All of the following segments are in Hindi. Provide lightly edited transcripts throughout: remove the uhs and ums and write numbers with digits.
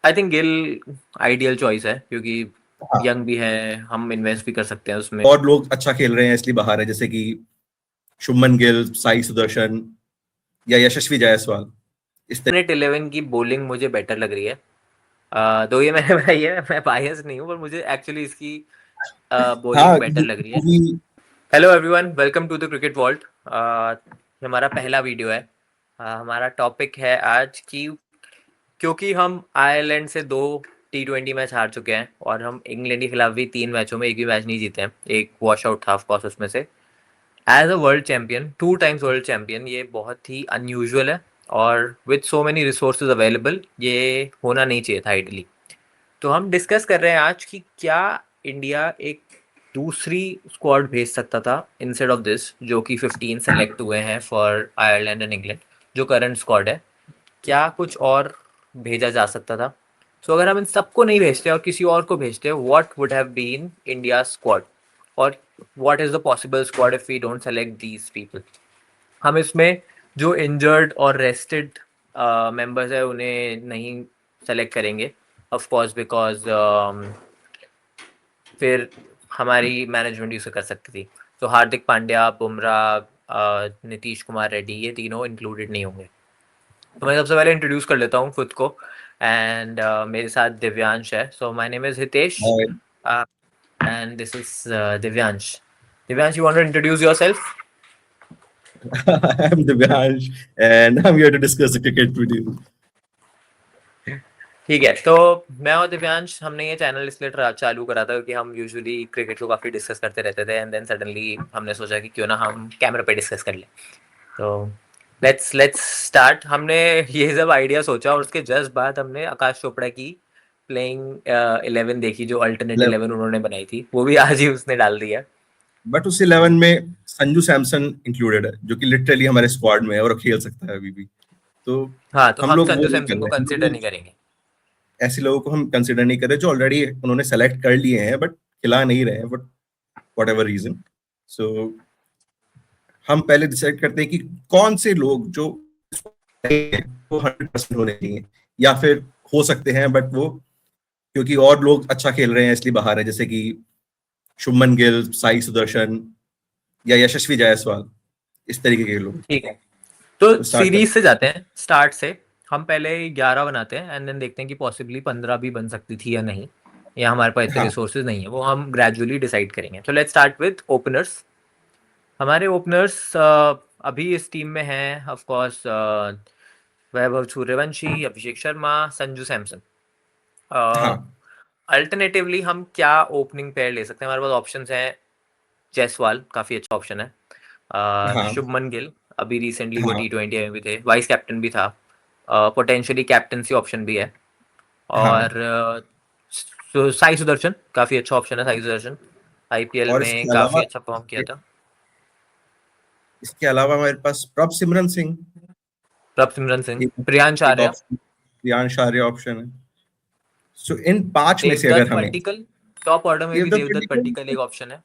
I think Gill ideal choice है क्योंकि हाँ, यंग भी है, हम इन्वेस्ट भी कर सकते हैं उसमें। और लोग अच्छा खेल रहे हैं इसलिए बाहर है, जैसे कि शुभमन गिल, साई सुदर्शन या यशस्वी जायसवाल। इस मिनट 11 की बॉलिंग मुझे बेटर लग रही है। दो ये मैंने बताई है, मैं बायस नहीं हूँ, पर मुझे एक्चुअली इसकी बॉलिंग हाँ, बेटर लग रही है। पूरी। Hello everyone, welcome to the cricket vault. हमारा पहला वीडियो है। हमारा टॉपिक है आज की, क्योंकि हम आयरलैंड से 2 T20 मैच हार चुके हैं और हम इंग्लैंड के खिलाफ भी 3 मैचों में एक भी मैच नहीं जीते हैं, एक वॉश आउट था ऑफकोर्स उसमें से। As a world champion, 2 times world champion, ये बहुत ही अनयूजुअल है और with so many resources available ये होना नहीं चाहिए था आइडली। तो हम डिस्कस कर रहे हैं आज कि क्या इंडिया एक दूसरी स्क्वाड भेज सकता था इंस्टेड ऑफ दिस, जो कि 15 सेलेक्ट हुए हैं फॉर आयरलैंड एंड इंग्लैंड, जो करंट स्क्वाड है। क्या कुछ और भेजा जा सकता था? सो अगर हम इन सबको नहीं भेजते और किसी और को भेजते, what would have been India squad, और what is the possible squad if we don't select these people. हम इसमें जो इंजर्ड और रेस्टेड मेंबर्स है उन्हें नहीं सेलेक्ट करेंगे ऑफ कोर्स, बिकॉज फिर हमारी मैनेजमेंट यूज कर सकती थी। तो हार्दिक पांड्या, बुमराह, नीतीश कुमार रेड्डी, ये तीनों इंक्लूडेड नहीं होंगे। तो मैं सबसे पहले इंट्रोड्यूस कर लेता हूँ खुद को। एंड मेरे साथ दिव्यांश है। So my name is Hitesh and this is Divyansh. Divyansh, you want to introduce yourself? I'm Divyansh and I'm here to discuss the cricket with you. ठीक है, तो मैं और दिव्यांश, हमने ये चैनल इसलिए चालू करा था क्योंकि हम यूजुअली क्रिकेट को काफ़ी डिस्कस करते रहते थे, एंड देन सडनली हमने सोचा कि क्यों ना हम कैमरा पे डिस्कस कर लें। तो लेट्स स्टार्ट। हमने ये सब आइडिया सोचा और उसके जस्ट बाद हमने आकाश चोपड़ा की प्लेइंग 11 देखी, जो अल्टरनेट 11 उन्होंने बनाई थी, वो भी आज ही उसने डाल दिया। बट उस 11 में संजू सैमसन इंक्लूडेड है, जो कि लिटरली हमारे स्क्वाड में है और खेल सकता है अभी भी। तो हाँ, तो हम हम लोग वो संजू नहीं कर सैमसन को रहे हैं, हम कंसिडर लोग नहीं करेंगे। ऐसे लोगों को हम कंसिडर नहीं कर रहे जो ऑलरेडी उन्होंने सेलेक्ट कर लिए हैं, बट खिला नहीं रहे हैं, बट वट एवर रीजन। सो हम पहले डिसाइड करते हैं कि कौन से लोग जो वो 100% होने चाहिए, या फिर हो सकते हैं बट वो क्योंकि और लोग अच्छा खेल रहे हैं इसलिए बाहर है, जैसे कि शुभमन गिल, साई सुदर्शन या यशस्वी जायसवाल। इस तरीके के लोग। ठीक है, तो तो स्टार्ट सीरीज करते से जाते हैं, स्टार्ट से। हम पहले 11 बनाते हैं एंड देन देखते हैं कि पॉसिबली 15 भी बन सकती थी या नहीं, या हमारे पास हैं। इतने हाँ, रिसोर्सेज नहीं है, वो हम ग्रेजुअली डिसाइड करेंगे। तो लेट्स स्टार्ट विद ओपनर्स। हमारे ओपनर्स अभी इस टीम में हैं ऑफ कोर्स वैभव सूर्यवंशी, अभिषेक शर्मा, संजू सैमसन। हाँ, अल्टरनेटिवली हम क्या ओपनिंग पेयर ले सकते हैं? हमारे पास ऑप्शंस हैं। जायसवाल काफ़ी अच्छा ऑप्शन है। हाँ, शुभमन गिल, अभी रिसेंटली वो हाँ, T20 में भी थे, वाइस कैप्टन भी था, पोटेंशियली कैप्टनसी ऑप्शन भी है। हाँ। और साई सुदर्शन काफ़ी अच्छा ऑप्शन है। साई सुदर्शन आईपीएल और में काफ़ी अच्छा परफॉर्म किया था। इसके अलावा हमारे पास प्रभ सिमरन सिंह, प्रभसिमरन सिंह, एक प्रियांश एक आर्या, ऑप्शन, प्रियांश आर्य ऑप्शन है। सो इन 5 में से देवदत्त अगर हमें पट्टिकल, टॉप ऑर्डर में भी देवदत्त देवदत्त पडिक्कल, पट्टिकल एक ऑप्शन है।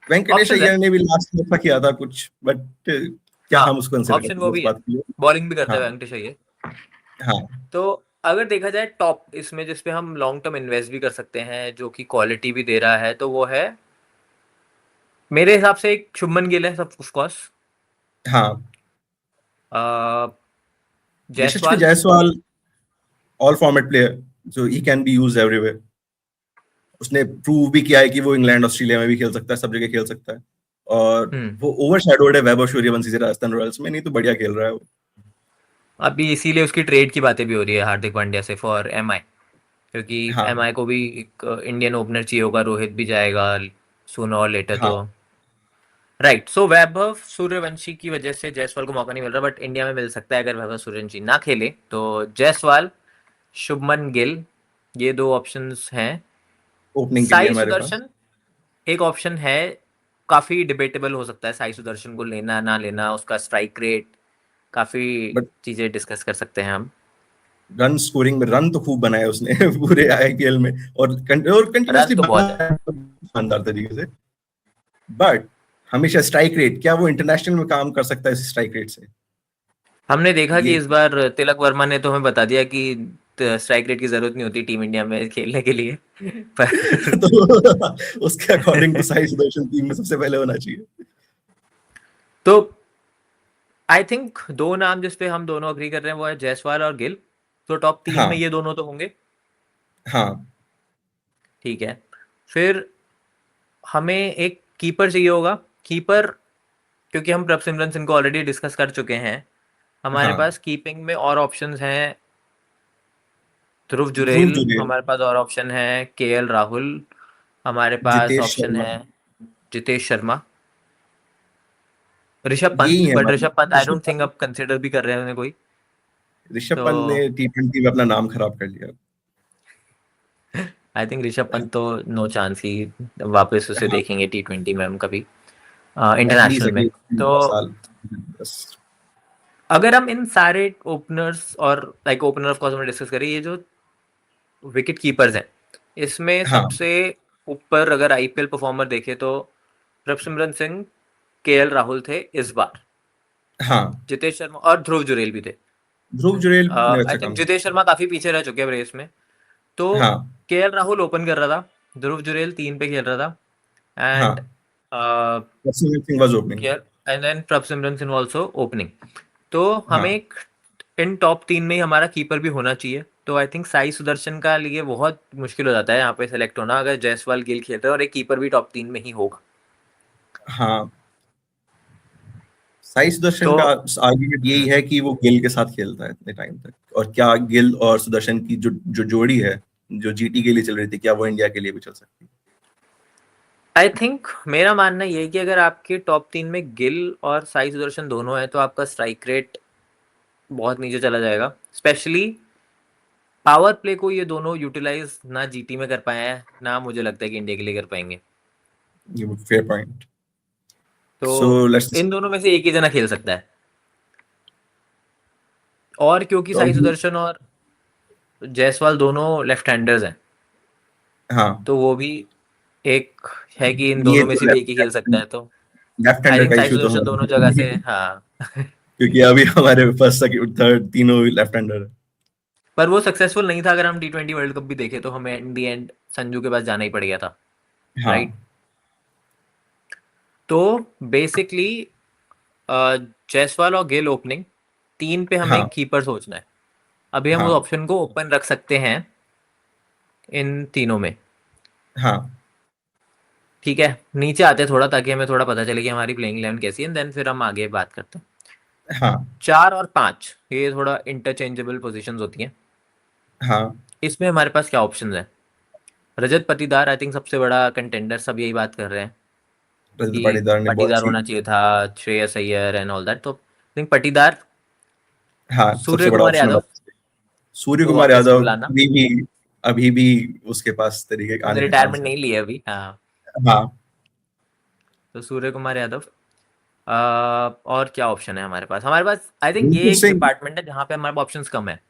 वेंकटेश ऑप्शंस है। अय्यर ने भी लास्ट में अच्छा किया था कुछ, बट क्या हाँ, हम उसको कंसिडर ऑप्शन करेंगे वो उस भी है, बात के लिए। बॉलिंग भी करते हाँ, हैं वेंकटेश अय्यर। हाँ, तो अगर देखा जाए टॉप इसमें जिसपे हम लॉन्ग टर्म इन्वेस्ट भी कर सकते हैं, जो कि क्वालिटी भी दे रहा है, तो वो है मेरे हिसाब से एक शुभमन गिल है सब ऑफ कोर्स। हाँ। Yashasvi Jaiswal, Jaiswal all format player, so he can be used everywhere. उसने प्रूव भी किया है कि वो इंग्लैंड ऑस्ट्रेलिया में भी खेल सकता है, सब जगह खेल सकता है। और वो ओवरशैडोड है वैभव सूर्यवंशी से राजस्थान रॉयल्स में, नहीं तो बढ़िया खेल रहा है वो। अभी इसीलिए उसकी ट्रेड की बातें भी हो रही है हार्दिक पांड्या से फॉर एमआई, क्योंकि हाँ, एमआई को भी एक इंडियन ओपनर चाहिए होगा, रोहित भी जाएगा सूनर और लेटर। हाँ। तो राइट, सो वैभव सूर्यवंशी की वजह से जायसवाल को मौका नहीं मिल रहा, बट इंडिया में मिल सकता है अगर वैभव सूर्यवंशी ना खेले तो। जायसवाल, शुभमन गिल, ये दो ऑप्शंस हैं। ओपनिंग के लिए साई हमारे पास। सुदर्शन एक ऑप्शन है, काफी डिबेटेबल हो सकता है साई सुदर्शन को लेना ना लेना, उसका स्ट्राइक रेट, काफी बट चीजें डिस्कस कर सकते हैं हम। रन स्कोरिंग में रन तो खूब बनाए उसने पूरे आईपीएल में, और रन कंटिन्यूअसली तो बहुत है। बनाया शानदार तरीके से। बट हमेशा स्ट्राइक रेट, क्या वो इंटरनेशनल में काम कर सकता है इस स्ट्राइक रेट से? हमने देखा कि ये इस बार तिलक वर्मा ने तो हमें बता दिया कि स्ट्राइक रेट की जरूरत नहीं होती टीम इंडिया में खेलने के लिए पर तो उसके अकॉर्डिंग तो साई सुदर्शन टीम में सबसे पहले होना चाहिए। तो आई थिंक दो नाम जिस पे हम दोनों अग्री कर रहे हैं वो है जायसवाल और गिल। तो टॉप 3 में हाँ ये दोनों तो होंगे। हाँ ठीक है, फिर हमें एक कीपर चाहिए होगा। कीपर, क्योंकि हम प्रभसिमरन सिंह को ऑलरेडी डिस्कस कर चुके हैं, हमारे हाँ। पास कीपिंग में और ऑप्शंस हैं। ध्रुव ध्रुव जुरेल जुरेल, हमारे पास, और ऑप्शन है केएल राहुल, हमारे पास जितेश ऑप्शन शर्मा, है जितेश शर्मा, ऋषभ पंत। यही है बट हमारे ऋषभ पंत आई ऋषभ डोंट थिंक पंत। अब कंसिडर भी कर रहे हैं उन्हें कोई। ऋषभ तो पंत ने T20 में अपना नाम खराब कर लिया। आई थिंक ऋषभ पंत तो नो चांस ही वापस उसे हाँ, देखेंगे T20 में हम कभी एटलीस्ट इंटरनेशनल में। अगले तो 10 साल, बस। अगर हम इन सारे ओपनर्स और लाइक ओपनर ऑफ कोर्स हमने डिस्कस करी, ये जो विकेट कीपर्स हैं इसमें हाँ सबसे ऊपर अगर आईपीएल परफॉर्मर देखे तो प्रभसिमरन सिंह, केएल राहुल थे इस बार, हाँ। जितेश शर्मा और ध्रुव जुरेल भी थे। ध्रुव जुरेल ने आई अच्छा थिंक काम जितेश शर्मा काफी पीछे रह चुके हैं रेस में। तो किया। हाँ केएल राहुल ओपन कर रहा था, ध्रुव जुरेल 3 पे खेल रहा था, एंड हाँ। Laxman Singh was opening. And then Prabhsimran Singh also opening. तो हमें हाँ एक इन टॉप 3 में ही हमारा कीपर भी होना चाहिए। तो आई थिंक साई सुदर्शन का लिए बहुत मुश्किल हो जाता है यहाँ पे सेलेक्ट होना, अगर जायसवाल गिल खेल रहे हैं और एक कीपर भी टॉप 3 में ही होगा। हाँ। साई सुदर्शन तो का आर्गुमेंट यही है कि वो गिल के साथ खेलता है इतने टाइम तक, और क्या गिल और सुदर्शन की जो जो जोड़ी है, जो जीटी के लिए चल रही थी, क्या वो इंडिया के लिए भी चल सकती है? आई थिंक मेरा मानना ये है कि अगर आपके टॉप 3 में गिल और साई सुदर्शन दोनों है तो आपका स्ट्राइक रेट बहुत नीचे चला जाएगा। स्पेशली पावर प्ले को ये दोनों यूटिलाइज ना जीटी में कर पाए हैं, ना मुझे लगता है कि इंडिया के लिए कर पाएंगे। ये फेयर पॉइंट। तो सो लेट्स, इन दोनों में से एक ही जना खेल सकता है। और क्योंकि तो साई अभी, सुदर्शन और जायसवाल दोनों लेफ्ट हैंडर्स हैं, हाँ, तो वो भी एक है कि इन ये दोनों में तो से भी एक ही खेल सकता है। तो लेफ्ट आई हैंडर थिंक का साई इशू तो सुदर्शन दोनों जगह हमारा से, हाँ क्योंकि अभी हमारे फर्स्ट सेकंड थर्ड तीनों लेफ्ट हैंडर है। पर वो सक्सेसफुल नहीं था। अगर हम T20 वर्ल्ड कप भी देखें तो हमें इन दी एंड संजू के पास जाना ही पड़ गया था, राइट। हाँ तो बेसिकली जायसवाल और गिल ओपनिंग, 3 पे हमें हाँ एक कीपर सोचना है। अभी हम उस हाँ ऑप्शन को ओपन रख सकते हैं इन तीनों में। हाँ ठीक है, नीचे आते हैं थोड़ा ताकि हमें थोड़ा पता चले कि हमारी प्लेइंग 11 कैसी है, देन फिर हम आगे बात करते हैं। हाँ 4 और 5 ये थोड़ा इंटरचेंजेबल पोजीशंस होती हैं। हाँ। इसमें हमारे पास क्या ऑप्शंस हैं? रजत पाटीदार आई थिंक सबसे बड़ा कंटेंडर, सब यही बात कर रहे हैं रजत कि पाटीदार ने बहुत पाटीदार अच्छी, होना चाहिए था, Shreyas Iyer and all that. तो आई थिंक पाटीदार, हाँ, सबसे सूर्य बड़ा कुमार ऑप्शन यादव है। सूर्य को कुमार वापस से यादव बुलाना। अभी भी उसके पास तरीके उसने आने का चांस रिटायरमेंट है। नहीं ली है अभी, हाँ। हाँ। तो सूर्य कुमार यादव, और क्या ऑप्शन है हमारे पास? हमारे पास आई थिंक रिंकू ये एक सिंह, डिपार्टमेंट है जहाँ पे हमारे पास ऑप्शंस कम है।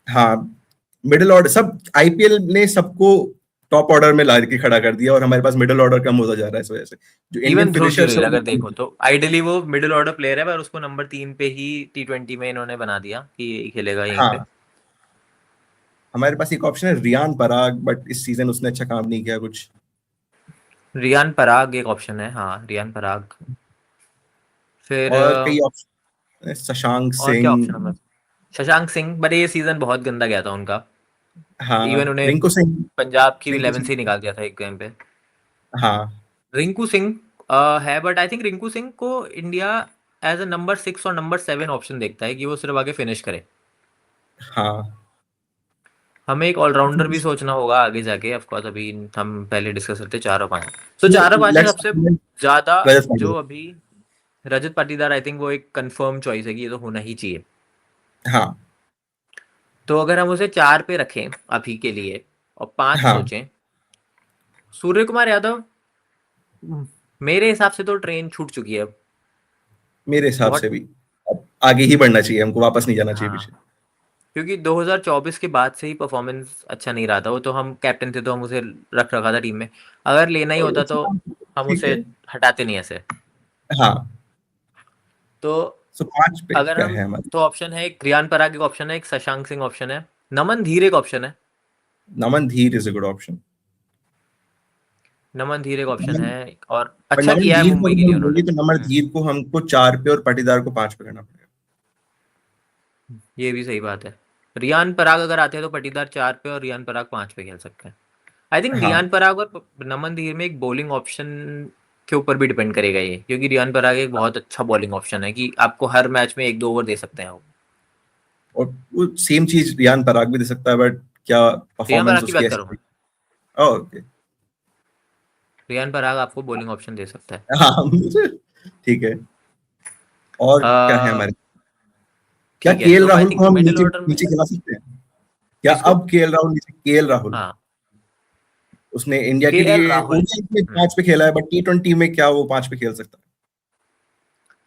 हाँ, मिडिल ऑर्डर सब आईपीएल ने सबको टॉप ऑर्डर में ला के खड़ा कर दिया, और हमारे पास मिडिल ऑर्डर कम होता जा रहा है इस वजह से। जो इंडियन इवन ध्रुव फिनिशर्स है जुरेल वो अगर देखो तो आइडियली वो मिडिल ऑर्डर प्लेयर है, पर उसको नंबर 3 पे ही T20 में इन्होंने बना दिया कि यही खेलेगा यहीं पे। हाँ, हमारे पास एक ऑप्शन है रियान पराग, बट इस सीजन उसने अच्छा काम नहीं किया कुछ। रियान पराग एक ऑप्शन है, हाँ रियान पराग। फिर और कई ऑप्शन, शशांक और क्या ऑप्शन है सिंह। हमारे? शशांक सिंह, बट ये सीजन बहुत गंदा गया था उनका। इवन हाँ, उन्हें रिंकू सिंह। पंजाब की रिंकू 11 से ही सिंह, निकाल दिया था एक गेम पे। हाँ रिंकू सिंह है, but I think Rinku Singh को इंडिया एज अ नंबर 6 और नंबर 7 ऑप्शन देखता है कि वो सिर्फ आगे फिनिश करे। हाँ। हमें एक ऑलराउंडर भी सोचना होगा आगे जाके, ऑफ कोर्स अभी हम पहले डिस्कस करते 4 और 5। तो 4 और 5 में लेट्स सबसे ज्यादा रजत जो पाटीदार। अभी रजत पाटीदार, आई थिंक वो एक कंफर्म चॉइस है कि ये तो होना ही चाहिए। हाँ तो अगर हम उसे 4 पे रखें अभी के लिए और 5 हाँ, सोचें, सूर्य कुमार यादव, मेरे हिसाब से तो ट्रेन छूट चुकी है अब मेरे हिसाब बहुत। से भी अब आगे ही बढ़ना चाहिए, हमको वापस नहीं जाना चाहिए हाँ, पीछे। क्योंकि 2024 के बाद से ही परफॉर्मेंस अच्छा नहीं रहा था। वो तो हम कैप्टन थे तो हम उसे रख रखा था टीम में, अगर लेना ही और होता तो अच्छा, हम ठीक उसे है। हटाते नहीं ऐसे। हाँ, तो सो 5 पे अगर क्या हम, है हमारे? तो ऑप्शन है एक रियान पराग, एक ऑप्शन है, एक शशांक सिंह ऑप्शन है, नमन धीर एक ऑप्शन है। नमन धीर इज अ गुड ऑप्शन। नमन धीर एक ऑप्शन नमन, है और पर अच्छा नमन किया है धीर को मुंबई के अगर लिए हम उन्होंने। बोले तो नमन धीर को हमको 4 पे और पाटीदार को 5 पे करना पड़ेगा। ये भी सही बात है। रियान पराग अगर आते हैं तो पटीदार 4 पे और रियान पराग 5 पे खेल सकते हैं। आई थिंक हाँ, रियान पराग और नमन धीर में एक बॉलिंग ऑप्शन के ऊपर भी डिपेंड करेगा ये, क्योंकि रियान पराग एक बहुत अच्छा बॉलिंग ऑप्शन है कि आपको हर मैच में 1-2 ओवर दे सकते हैं वो। और वो सेम चीज रियान पराग भी दे सकता है, बट क्या रियान परफॉर्मेंस पराग की उसकी बात ऐसी करूँ मैं। थी। ओके। रियान पराग आपको बॉलिंग ऑप्शन दे सकता है। हाँ, मुझे ठीक है। और क्या है अ, हमारे, क्या ठीक है, केएल तो आई राहुल थिंक को हम मिडिल नीचे ऑर्डर में नीचे खिला सकते हैं? क्या किसको? अब केएल राहुल नीचे, केएल राहुल हाँ, उसने इंडिया के केएल लिए राहुल। ओडीआई में 5 पे खेला है, बट टी20 में क्या वो 5 पे खेल सकता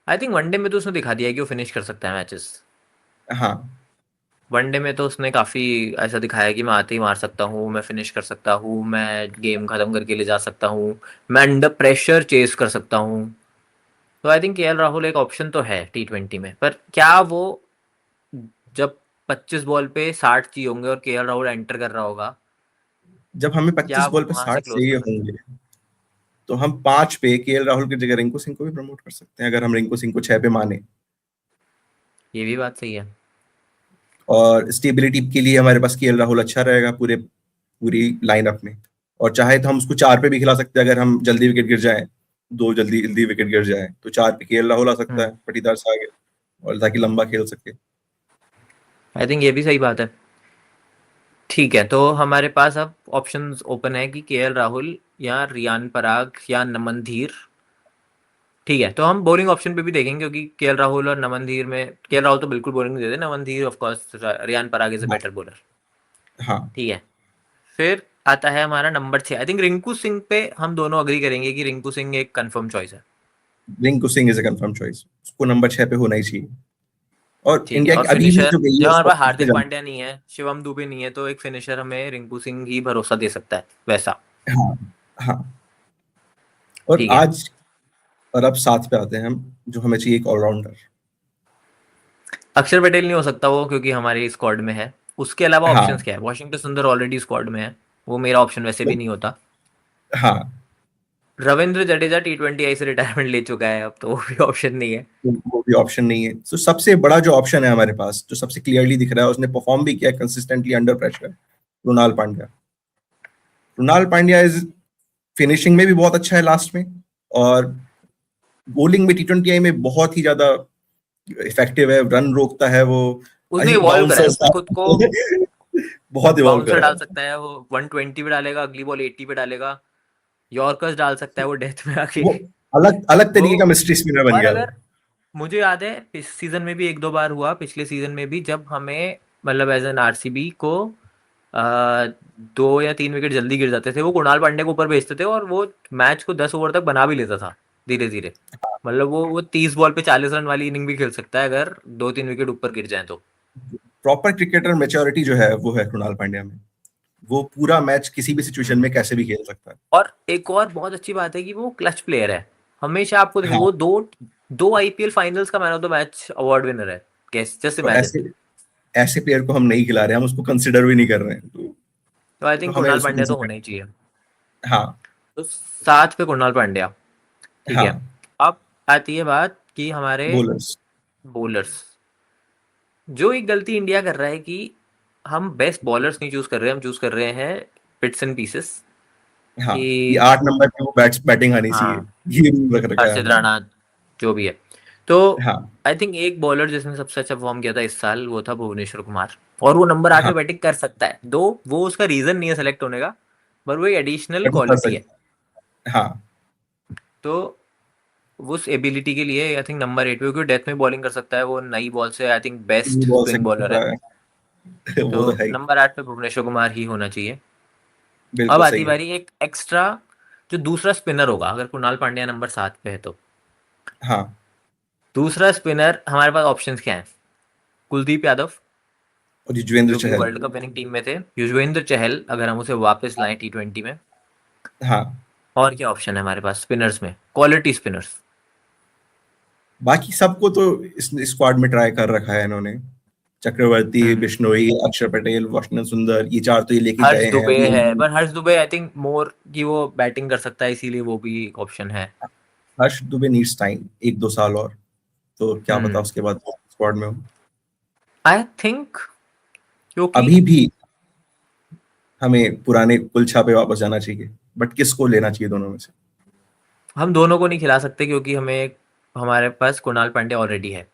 आई थिंक वनडे में तो उसने दिखा दिया है कि वो फिनिश कर सकता है मैचेस। है? हाँ, वनडे में तो उसने काफ़ी ऐसा दिखाया है कि मैं आते ही मार सकता हूँ, मैं फिनिश कर सकता हूँ, मैं गेम खत्म करके ले जा सकता हूँ, मैं अंडर प्रेशर चेस कर सकता हूँ। तो आई थिंक केएल राहुल एक ऑप्शन तो है टी20 में, पर क्या वो जब 25 बॉल पे 60 चाहिए होंगे और केएल राहुल एंटर कर रहा होगा, जब हमें क्या 25 वो बॉल पे वहां से 60 क्लोज चाहिए कर सकता होंगे तो हम 5 पे केएल राहुल की जगह रिंकू सिंह को भी प्रमोट कर सकते हैं, अगर हम रिंकू सिंह को 6 पे माने। है? ये भी बात सही है। और स्टेबिलिटी के लिए हमारे पास केएल राहुल अच्छा रहेगा पूरी लाइनअप में। और चाहे तो हम उसको 4 पे भी खिला सकते हैं, अगर हम जल्दी विकेट गिर जाए, दो जल्दी जल्दी विकेट गिर जाए तो 4 पे केएल राहुल आ सकता है हम्म। पटीदार से आगे, और ताकि लंबा खेल सके। आई थिंक ये भी सही बात है। ठीक है, तो हमारे पास अब ऑप्शंस ओपन है कि केएल राहुल या रियान पराग या नमन धीर। ठीक है, तो हम बॉलिंग ऑप्शन पे भी देखेंगे, क्योंकि केएल राहुल और नमन धीर में केएल राहुल तो बिल्कुल बॉलिंग नहीं देते, Naman Dhir of course Riyan Parag is a हाँ, बेटर बॉलर। हाँ। ठीक है, फिर आता है हमारा number 6। I think Rinku Singh पे हम दोनों अग्री करेंगे कि रिंकू सिंह एक कंफर्म चॉइस है। Rinku Singh is a confirm choice, उसको नंबर 6 पे होना ही चाहिए। और ठीक है, इंडिया और की अभी भी फिनिशर जो गई है जब हमारे उसको पास उसमें हार्दिक जाना। पांड्या नहीं है, शिवम दुबे नहीं है, तो एक फिनिशर हमें रिंकू सिंह ही भरोसा दे सकता है वैसा। हाँ, हाँ। और ठीक है। आज, और अब साथ पे आते हैं हम, जो हमें चाहिए एक ऑलराउंडर। अक्षर पटेल नहीं हो सकता वो, क्योंकि हमारे स्क्वाड में है। उसके अलावा ऑप्शंस हाँ, क्या है? वॉशिंगटन सुंदर ऑलरेडी स्क्वाड में है, वो मेरा ऑप्शन वैसे भी नहीं होता। हाँ। रविंद्र जडेजा टी20 आई से रिटायरमेंट ले चुका है, अब तो वो भी ऑप्शन नहीं है। वो भी ऑप्शन नहीं है। तो सबसे बड़ा जो ऑप्शन है हमारे पास, जो सबसे क्लियरली दिख रहा है, उसने परफॉर्म भी किया consistently under pressure, Krunal Pandya. Krunal Pandya is finishing में भी बहुत अच्छा है लास्ट में, और बॉलिंग में टी20 में बहुत ही ज्यादा इफेक्टिव है, रन रोकता है वो। आई उसने थिंक इवॉल्व करा है, बाउंसर्स उसने खुद को बहुत इवॉल्व बाउंसर करा डाल है सकता है वो, 120 पे डालेगा, अगली बॉल 80 पे डालेगा, यॉर्कर्स डाल सकता है वो डेथ में आके। वो। अलग अलग वो तरीके का मिस्ट्री स्पिनर बन और गया वो। अगर मुझे याद है इस सीजन में भी 1-2 बार हुआ, पिछले सीजन में भी, जब हमें मतलब एज एन आरसीबी को आ, 2 या 3 विकेट जल्दी गिर जाते थे, वो कुणाल पांड्या को ऊपर भेजते थे और वो मैच को 10 ओवर तक बना भी लेता था धीरे धीरे। मतलब वो 30 बॉल पे 40 रन वाली इनिंग भी खेल सकता है अगर 2-3 विकेट ऊपर गिर जाए तो। प्रॉपर क्रिकेटर मेच्योरिटी जो है वो है कृणाल पांड्या में। वो पूरा मैच किसी भी सिचुएशन हम्म। में कैसे भी खेल सकता है। और एक और बहुत अच्छी बात है कि वो क्लच प्लेयर है। हमेशा आपको देखें, हाँ। वो दो दो आईपीएल फाइनल्स का man of the match award winner है। कैस जस्ट तो इमेजिन। ऐसे ऐसे प्लेयर को हम नहीं खिला रहे, हम उसको कंसिडर भी नहीं कर रहे हैं, तो आई तो थिंक हमें कुणाल उसको पांड्या तो कंसिडर। होना ही चाहिए। हाँ, तो 7 पे कुणाल पांड्या। ठीक है। हाँ। अब आती है बात कि हमारे बोलर्स। बॉलर्स। जो एक गलती इंडिया कर रहा है कि हम बेस्ट बॉलर्स नहीं चूज कर रहे, हम चूज कर रहे हैं बिट्स एंड पीसेस। हाँ, कि कि 8 नंबर पे वो बैटिंग आनी चाहिए, हाँ, ये रूल रख रखा है हर्षित हमने। राणा, जो भी है। तो हाँ, आई थिंक एक बॉलर जिसने सबसे अच्छा परफॉर्म किया था इस साल वो था भुवनेश्वर कुमार, और वो नंबर 8 हाँ। पे बैटिंग कर सकता है, दो वो उसका रीजन नहीं है सेलेक्ट होने का, पर वो एक एडिशनल बट वो कर क्वालिटी है। सकते हैं। हाँ, तो उस एबिलिटी के लिए आई थिंक नंबर 8 पे, क्योंकि डेथ में बॉलिंग कर सकता है वो, नई बॉल से आई थिंक ये बेस्ट बॉल से स्पिन कर बॉलर है। सकता है तो वो तो है ही। नंबर 8 पे भुवनेश्वर कुमार ही होना चाहिए। अब बिल्कुल आती सही है। बारी एक एक्स्ट्रा, जो दूसरा स्पिनर होगा अगर कुणाल पांड्या नंबर 7 पे है तो। हाँ, दूसरा स्पिनर हमारे पास ऑप्शंस क्या है? कुलदीप यादव, और युजवेंद्र जो कि चहल। वर्ल्ड कप विनिंग टीम में थे। युजवेंद्र चहल अगर हम उसे वापस लाएं टी20 में। हाँ। और क्या ऑप्शन है हमारे पास स्पिनर्स में, क्वालिटी स्पिनर्स? बाकी सबको तो इस स्क्वाड में ट्राई कर रखा है इन्होंने। चक्रवर्ती, हम्म। बिश्नोई, अक्षर पटेल, वॉशिंगटन सुंदर, ये 4 तो ये लेके हर्ष गए हैं दुबे अभी। है, पर हर्ष दुबे आई थिंक मोर कि वो बैटिंग कर सकता है, इसीलिए वो भी एक ऑप्शन है। हर्ष दुबे नीड्स टाइम, 1-2 साल और, तो क्या पता हम्म। उसके बाद स्क्वाड में हो। आई थिंक क्योंकि अभी भी हमें पुराने कुलछा पे वापस जाना चाहिए, बट किसको लेना चाहिए दोनों में से? हम दोनों को नहीं खिला सकते, क्योंकि हमारे पास कुणाल पांड्या ऑलरेडी है।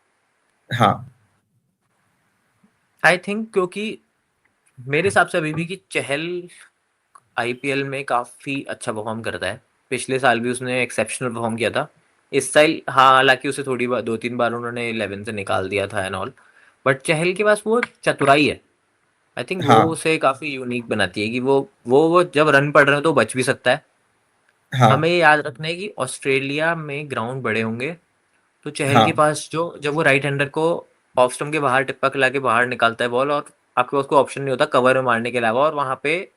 हाँ। आई थिंक क्योंकि मेरे हिसाब से अभी भी कि चहल आईपीएल में काफ़ी अच्छा परफॉर्म करता है। पिछले साल भी उसने एक्सेप्शनल परफॉर्म किया था। इस साल हाँ, हालांकि उसे थोड़ी बार 2-3 बार उन्होंने 11 से निकाल दिया था एंड ऑल, बट चहल के पास वो चतुराई है। आई थिंक वो हाँ। उसे काफ़ी यूनिक बनाती है कि वो जब रन पड़ रहे हो तो बच भी सकता है। हमें हाँ। ये याद रखना है कि ऑस्ट्रेलिया में ग्राउंड बड़े होंगे, तो चहल के हाँ। पास जो जब वो राइट हैंडर को ऑफ स्टंप के बाहर टिप्पा खिला के बाहर निकालता है बॉल, और आपके पास कोई ऑप्शन नहीं होता कवर में मारने के अलावा, और वहाँ पे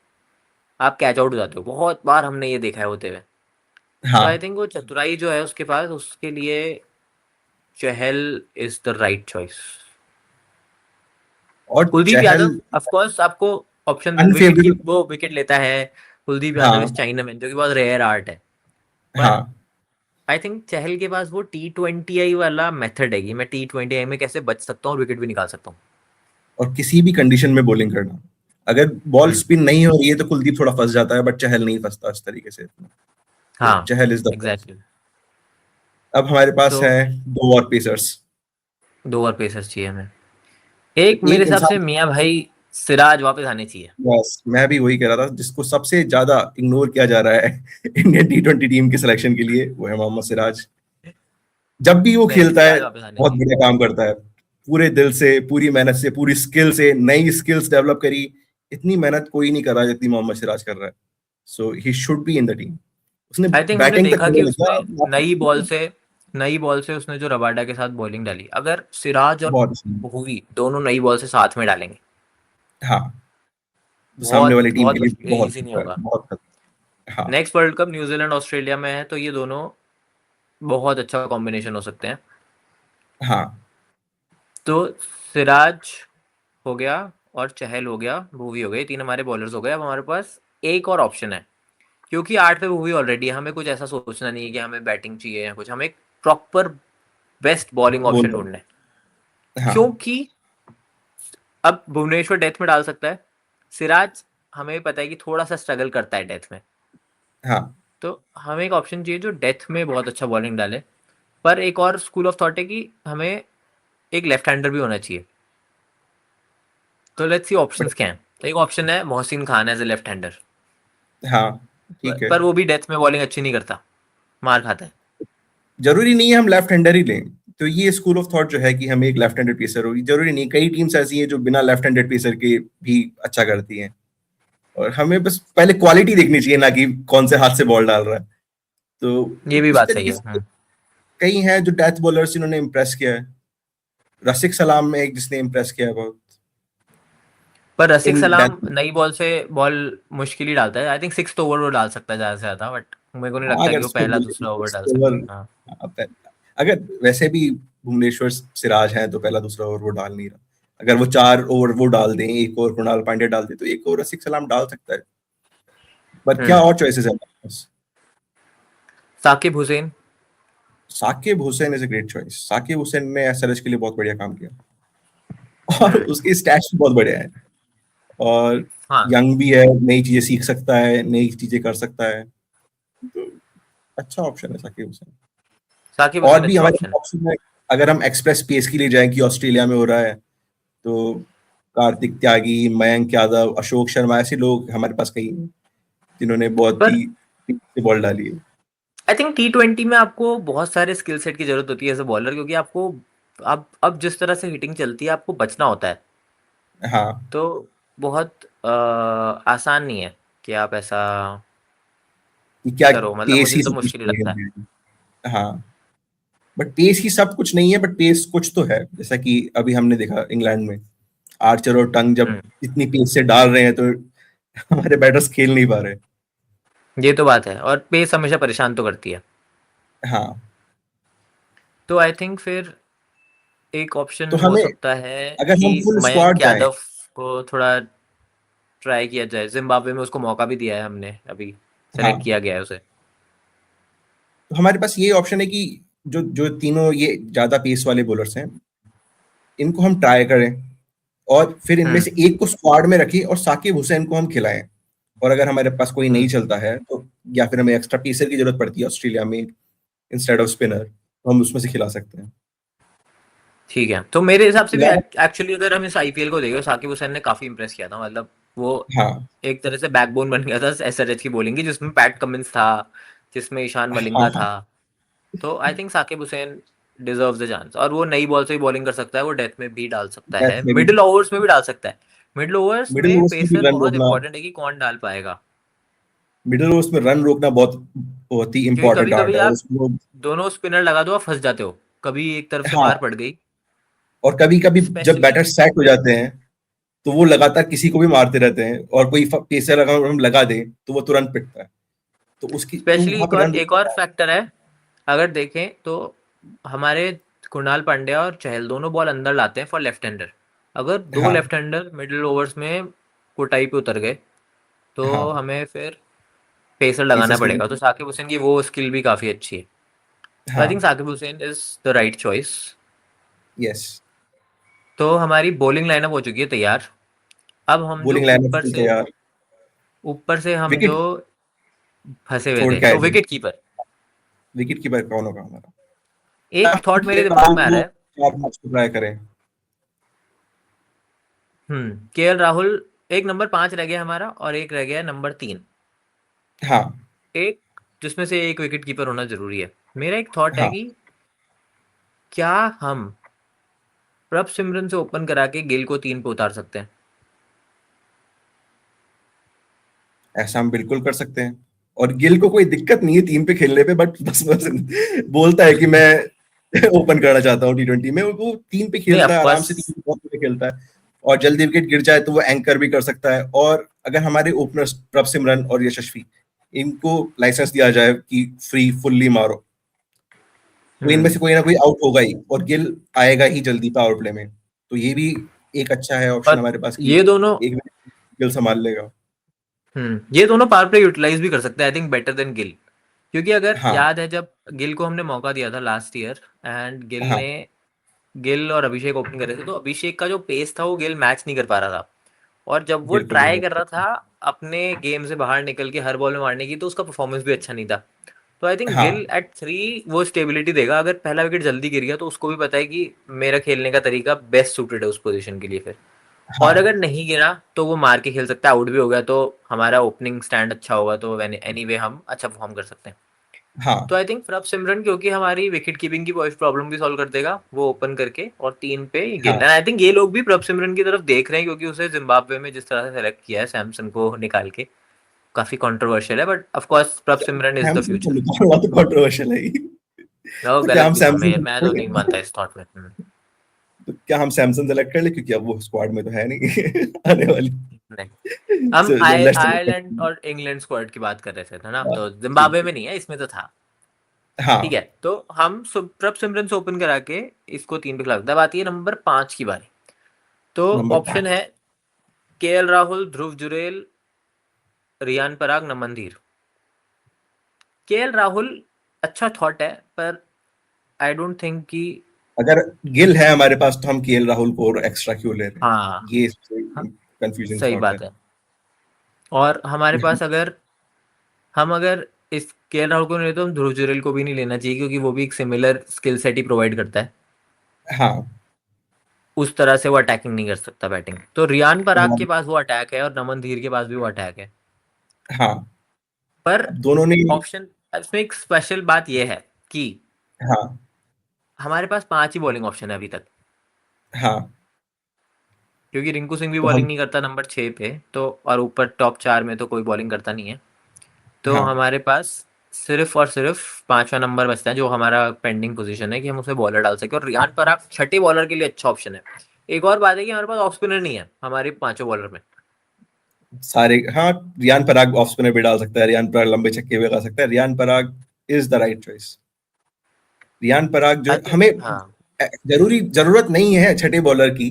आप कैच आउट हो जाते हो। बहुत बार हमने ये देखा है होते हुए। तो आई हाँ। थिंक वो चतुराई जो है उसके पास, उसके लिए चहल इज द राइट चॉइस। और कुलदीप चहल यादव ऑफ कोर्स आपको ऑप्शन विकेट की अनफेवरेबल। वो विकेट लेता है। कुलदीप यादव इस हाँ। चाइनामैन जो कि बहुत रेयर आर्ट है। पर हाँ। आई थिंक चहल के पास वो T20I वाला मेथड है कि मैं T20I में कैसे बच सकता हूँ और विकेट भी निकाल सकता हूँ। और किसी भी कंडीशन में बॉलिंग करना, अगर बॉल हम्म। स्पिन नहीं हो रही है तो कुलदीप थोड़ा फंस जाता है, बट चहल नहीं फंसता इस तरीके से। तो हाँ, चहल इज द फर्स्ट। एग्जैक्टली। अब हमारे पास तो है 2 और पेसर्स। 2 और पेसर्स चाहिए हमें। तो एक मेरे एक हिसाब इंसान, से मियाँ भाई सिराज वापस आने चाहिए। बस मैं भी वही कह रहा था, जिसको सबसे ज्यादा इग्नोर किया जा रहा है इंडियन T20 टीम के सिलेक्शन के लिए, वो है मोहम्मद सिराज। जब भी वो नहीं, खेलता है सिराज वापस आने बहुत चाहिए। बढ़िया काम करता है, पूरे दिल से, पूरी मेहनत से, पूरी स्किल से, नई स्किल्स डेवलप करी। इतनी मेहनत कोई नहीं कर रहा जितनी मोहम्मद सिराज कर रहा है। So he should be in the team. उसने आई थिंक हमने बैटिंग तक देखा करने कि लगा। उसमें नई बॉल से नई बॉल से उसने जो रबाडा के साथ बॉलिंग डाली, अगर सिराज और बहुत अच्छा। भुवी दोनों नई बॉल से साथ में डालेंगे, हाँ, तो सामने बहुत वाली टीम बहुत के लिए मुश्किल, बहुत इजी नहीं खतरा है, होगा। बहुत खतरा है। हाँ। Next world cup New Zealand Australia में है, तो ये दोनों बहुत अच्छा कॉम्बिनेशन हो सकते हैं। हाँ। तो सिराज हो गया, और चहल हो गया, भुवी हो गए, 3 हमारे बॉलर्स हो गए। अब हमारे पास एक और ऑप्शन है, क्योंकि 8 पे भुवी ऑलरेडी है, हमें कुछ ऐसा सोचना नहीं है कि हमें बैटिंग चाहिए या कुछ, हमें एक प्रॉपर बेस्ट बॉलिंग बोल ऑप्शन रहा ढूंढना है। हूँ। हाँ। क्योंकि अब भुवनेश्वर डेथ में डाल सकता है, सिराज हमें पता है कि थोड़ा सा स्ट्रगल करता है डेथ में, हाँ। तो हमें एक ऑप्शन चाहिए जो डेथ में बहुत अच्छा बॉलिंग डाले। पर एक और स्कूल ऑफ थॉट है कि हमें एक लेफ्ट हैंडर भी होना चाहिए। तो लेट्स सी बट ऑप्शंस क्या हैं। एक ऑप्शन है Mohsin Khan as a left hander, हाँ, ठीक है। पर वो भी डेथ में बॉलिंग अच्छी नहीं करता, मार खाता है। जरूरी नहीं है हम लेफ्ट हैंडर ही लें। तो ये स्कूल ऑफ थॉट जो है कि हमें एक लेफ्ट हैंडेड पेसर होगी, जरूरी नहीं। कई टीम्स ऐसी हैं जो बिना लेफ्ट हैंडेड पेसर के भी अच्छा करती हैं। और हमें बस पहले क्वालिटी देखनी चाहिए, ना कि कौन से हाथ से बॉल डाल रहा है। तो ये भी उसी बात सही तरीके है। से कई हैं जो डेथ बॉलर्स जिन्होंने इम्प्रेस किया है। रसिक सलाम में एक जिसने इम्प्रेस किया है बहुत। पर रसिक इन सलाम डेथ, नई बॉल से बॉल मुश्किल ही डालता है। आई थिंक 6 ओवर वो डाल सकता है ज़्यादा से ज़्यादा, बट मेरे को नहीं लगता कि अगर वो उसको पहला बोले दूसरा ओवर डाल ओवर, सकता है। हाँ। अगर वैसे भी भुवनेश्वर सिराज हैं तो पहला दूसरा ओवर वो डाल नहीं रहा। अगर वो 4 ओवर वो डाल दें, एक ओवर कुणाल पांड्या डाल दे, तो एक ओवर रसिक सलाम डाल सकता है। पर क्या हम्म। और चॉइसेस है हमारे पास? Saqib Hussain. Saqib Hussain is a great choice. Saqib Hussain ने एसआरएच के लिए बहुत बढ़िया काम किया, और हम्म। उसके स्टैट्स भी बहुत बढ़िया है। और हाँ, यंग भी है, नई चीजें सीख सकता है, नई चीजें कर सकता है। तो अच्छा ऑप्शन है साकिब हुसैन। साकिब और हुसैन भी अच्छा हमारे ऑप्शन है। ऑप्शन है। अगर हम एक्सप्रेस पेस के लिए जाएं कि ऑस्ट्रेलिया में हो रहा है, तो कार्तिक त्यागी, मयंक यादव, अशोक शर्मा, ऐसे लोग हमारे पास कई हैं जिन्होंने बहुत पर ही बॉल डाली है। आई थिंक T20 में आपको बहुत सारे स्किल सेट की जरूरत होती है एज अ बॉलर, क्योंकि आपको अब जिस तरह से हिटिंग चलती है आपको बचना होता है। हाँ, तो बहुत आसान नहीं है कि आप ऐसा कि क्या करो, मतलब पेस मुझे ही तो सब कुछ मुश्किल ही नहीं लगता है। है। हाँ, बट पेस ही सब कुछ नहीं है, बट पेस कुछ तो है। जैसा कि अभी हमने देखा इंग्लैंड में, आर्चर और टंग जब हम्म। इतनी पेस से डाल रहे हैं, तो हमारे बैटर्स खेल नहीं पा रहे। ये तो बात है, और पेस हमेशा परेशान तो करती है। हाँ। तो आई थिंक फिर एक ऑप्शन तो हो हमें, सकता है अगर कि हम फुल स्क्वाड मयंक जाएं, यादव को थोड़ा ट्राई किया जाए। जिम्बाब्वे में उसको मौका भी दिया है हमने, अभी सेलेक्ट हाँ, किया गया है उसे। तो हमारे पास ये ऑप्शन है कि जो जो तीनों ये ज्यादा पेस वाले बॉलर्स हैं, इनको हम ट्राई करें और फिर इनमें हम्म। से एक को स्क्वाड में रखें और साकिब हुसैन को हम खिलाएं। और अगर हमारे पास कोई नहीं हम्म। चलता है तो, या फिर हमें एक्स्ट्रा पेसर की जरूरत पड़ती है ऑस्ट्रेलिया में इंस्टेड ऑफ स्पिनर, तो हम उसमें से खिला सकते हैं। ठीक है, तो मेरे हिसाब से भी फिलहाल, एक्चुअली अगर हम इस आईपीएल को देखें, साकिब हुसैन ने काफी इंप्रेस किया था। मतलब वो हाँ एक तरह से बैकबोन बन गया था एसआरएच की बॉलिंग की, जिसमें पैट कमिंस था, जिसमें ईशान हाँ मलिंगा हाँ, था। तो I think Sakib Hussain deserve the chance. और वो नई बॉल से भी बॉलिंग कर सकता है, वो डेथ में भी डाल सकता है, डेथ में भी, मिडिल ओवर्स में भी डाल सकता है। मिडिल ओवर्स मिडिल में ओवर्स में भी पेसर रन बहुत रोकना, इंपॉर्टेंट है कि कौन डाल पाएगा। मिडिल ओवर्स में रन रोकना बहुत बहुत ही क्योंकि इंपॉर्टेंट कभी आर्ट कभी है, और आप उसमें लोग, दोनों स्पिनर लगा दो, आप फंस जाते हो। कभी एक तरफ से हाँ, मार पड़ गई, और कभी कभी जब स्पेशली। बैटर सेट हो जाते हैं तो वो लगातार किसी को भी मारते रहते हैं, और कोई पेसर अगर हम लगा दे तो वो तुरंत पिटता है, तो उसकी तो स्पेशली वहां पर रन एक और फैक्टर है, अगर देखें तो हमारे कुणाल पांड्या और चहल दोनों बॉल अंदर लाते हैं फॉर लेफ्ट हैंडर। अगर दो हाँ लेफ्ट हैंडर मिडिल ओवर्स में कुटाई पे उतर गए, तो हाँ, हमें फिर पेसर लगाना पेसर्स की पड़ेगा। तो जरूरत, साकिब हुसैन की वो स्किल भी काफ़ी अच्छी है। तो आई हाँ, think Sakib Hussain is the right choice. Yes. तो हमारी बॉलिंग लाइनअप हो चुकी है तैयार। अब हम जो बॉलिंग लाइनअप फुल तैयार, ऊपर से हम जो विकेट फंसे हुए छोड़ थे, के आए तो थे, विकेट कीपर। विकेट कीपर कौन होगा हमारा? एक थॉट मेरे दिमाग में आ रहा है। चार मैच को ट्राई करें। केएल राहुल। एक नंबर 5 रह गया हमारा, और एक रह गया नंबर 3। हाँ एक जिसमें से एक विकेट कीपर होना जरूरी है। मेरा एक थॉट है हाँ, कि क्या हम प्रभ सिमरन से ओपन करा के गिल को 3 पे उतार सकते हैं। ऐसा हम बिल्कुल कर सकते हैं, और गिल को कोई दिक्कत नहीं है टीम पे खेलने पे, बट बस बोलता है कि मैं ओपन करना चाहता हूँ टी20 में। वो टीम पे नहीं, खेलता है, आराम ऑफकोर्स। से टीम पे खेलता है, और जल्दी विकेट गिर जाए तो वो एंकर भी कर सकता है। और अगर हमारे ओपनर्स प्रभ सिमरन और यशस्वी, इनको लाइसेंस दिया जाए कि फ्री फुल्ली मारो, तो इनमें हम्म। से कोई ना कोई आउट होगा ही, और गिल आएगा ही जल्दी पावर प्ले में। तो ये भी एक अच्छा है ऑप्शन और हमारे पास कि ये दोनों एक गिल संभाल लेगा। ये दोनों पावर प्ले यूटिलाइज भी कर सकते हैं, I think better than Gill. क्योंकि अगर हाँ याद है, जब गिल को हमने मौका दिया था लास्ट ईयर, एंड हाँ गिल और अभिषेक ओपन कर रहे थे, तो अभिषेक का जो पेस था वो गिल मैच नहीं कर पा रहा था। और जब वो बिल्कुल भी ट्राई नहीं। कर रहा था अपने गेम से बाहर निकल के हर बॉल में मारने की, तो उसका परफॉर्मेंस भी अच्छा नहीं था। तो आई थिंक गिल हाँ एट 3 वो स्टेबिलिटी देगा। अगर पहला विकेट जल्दी गिर गया, तो उसको भी पता है कि मेरा खेलने का तरीका बेस्ट सूटेड है उस पोजीशन के लिए फिर। और हाँ अगर नहीं गिरा तो वो मार के खेल सकता है, आउट भी हो गया तो हमारा ओपनिंग स्टैंड अच्छा होगा, तो एनीवे हम अच्छा परफॉर्म कर सकते हैं। तो हाँ आई थिंक प्रभ सिमरन, क्योंकि हमारी विकेट कीपिंग की प्रॉब्लम भी सॉल्व कर देगा, वो ओपन करके, और 3 पे गिल। हाँ एंड आई थिंक ये लोग भी प्रभ सिमरन की तरफ देख रहे हैं, क्योंकि उसे जिम्बाब्वे में जिस तरह से सेलेक्ट किया है सैमसन को निकाल के, काफी कंट्रोवर्शियल है, बट ऑफ कोर्स प्रभ सिमरन इज द सैमसंग को फ्यूचर। निकालना तो कंट्रोवर्शियल है ही। वो तो क्या गलत हम भी था, सैमसंग मैं तो नहीं मानता इस थॉट में। तो क्या हम सैमसंग सेलेक्ट कर ले, क्योंकि अब वो स्क्वाड में तो है नहीं आने वाली। नहीं, हम So, let's आयरलैंड और इंग्लैंड स्क्वाड की बात कर रहे थे, है ना? हाँ, तो ठीक जिम्बाब्वे है। में नहीं है, इसमें तो था। ठीक हाँ, है, तो हम प्रभ सिमरन से ओपन करा के इसको 3 पे खिला सकते हैं। अब आती है नंबर 5 की बारी। तो नंबर ऑप्शन 5। है केएल राहुल, ध्रुव जुरेल, रियान पराग, नमन धीर। केएल राहुल अच्छा थॉट है, पर आई डोंट थिंक कि। अगर गिल है हमारे पास तो हम केएल राहुल को और एक्स्ट्रा क्यों ले रहे हैं? हाँ, ये हाँ, कंफ्यूजिंग सही थॉट है। बात है। और हमारे पास अगर इस केएल राहुल को नहीं लेते, तो हम ध्रुव जुरेल को भी नहीं लेना चाहिए, क्योंकि वो भी एक सिमिलर स्किल सेट ही प्रोवाइड करता है। हाँ उस तरह से वो अटैकिंग नहीं कर सकता, बैटिंग। तो रियान पराग के हाँ पास वो अटैक है, और नमन धीर के पास भी वो अटैक है। हाँ, पर अब दोनों ने, ऑप्शन इसमें एक स्पेशल बात यह है कि हाँ हमारे पास 5 ही बॉलिंग ऑप्शन है अभी तक। हाँ, क्योंकि रिंकू सिंह भी तो बॉलिंग हम, नहीं करता नंबर 6 पे, तो और ऊपर टॉप 4 में तो कोई बॉलिंग करता नहीं है। तो हाँ हमारे पास सिर्फ और सिर्फ 5वां नंबर बचता है, जो हमारा पेंडिंग पोजीशन है कि हम उसमें बॉलर डाल सके। और रियान पराग छठे बॉलर के लिए अच्छा ऑप्शन है। एक और बात है कि हमारे पास ऑफ स्पिनर नहीं है हमारे पांचों बॉलर में। सारे, हाँ, रियान पराग ऑफ स्पिनर भी डाल सकता है, रियान पराग लंबे छक्के भी लगा सकता है, Riyan Parag is the right choice. Riyan Parag जो आई है, थिंक हमें हाँ। जरूरत नहीं है छठे बॉलर की,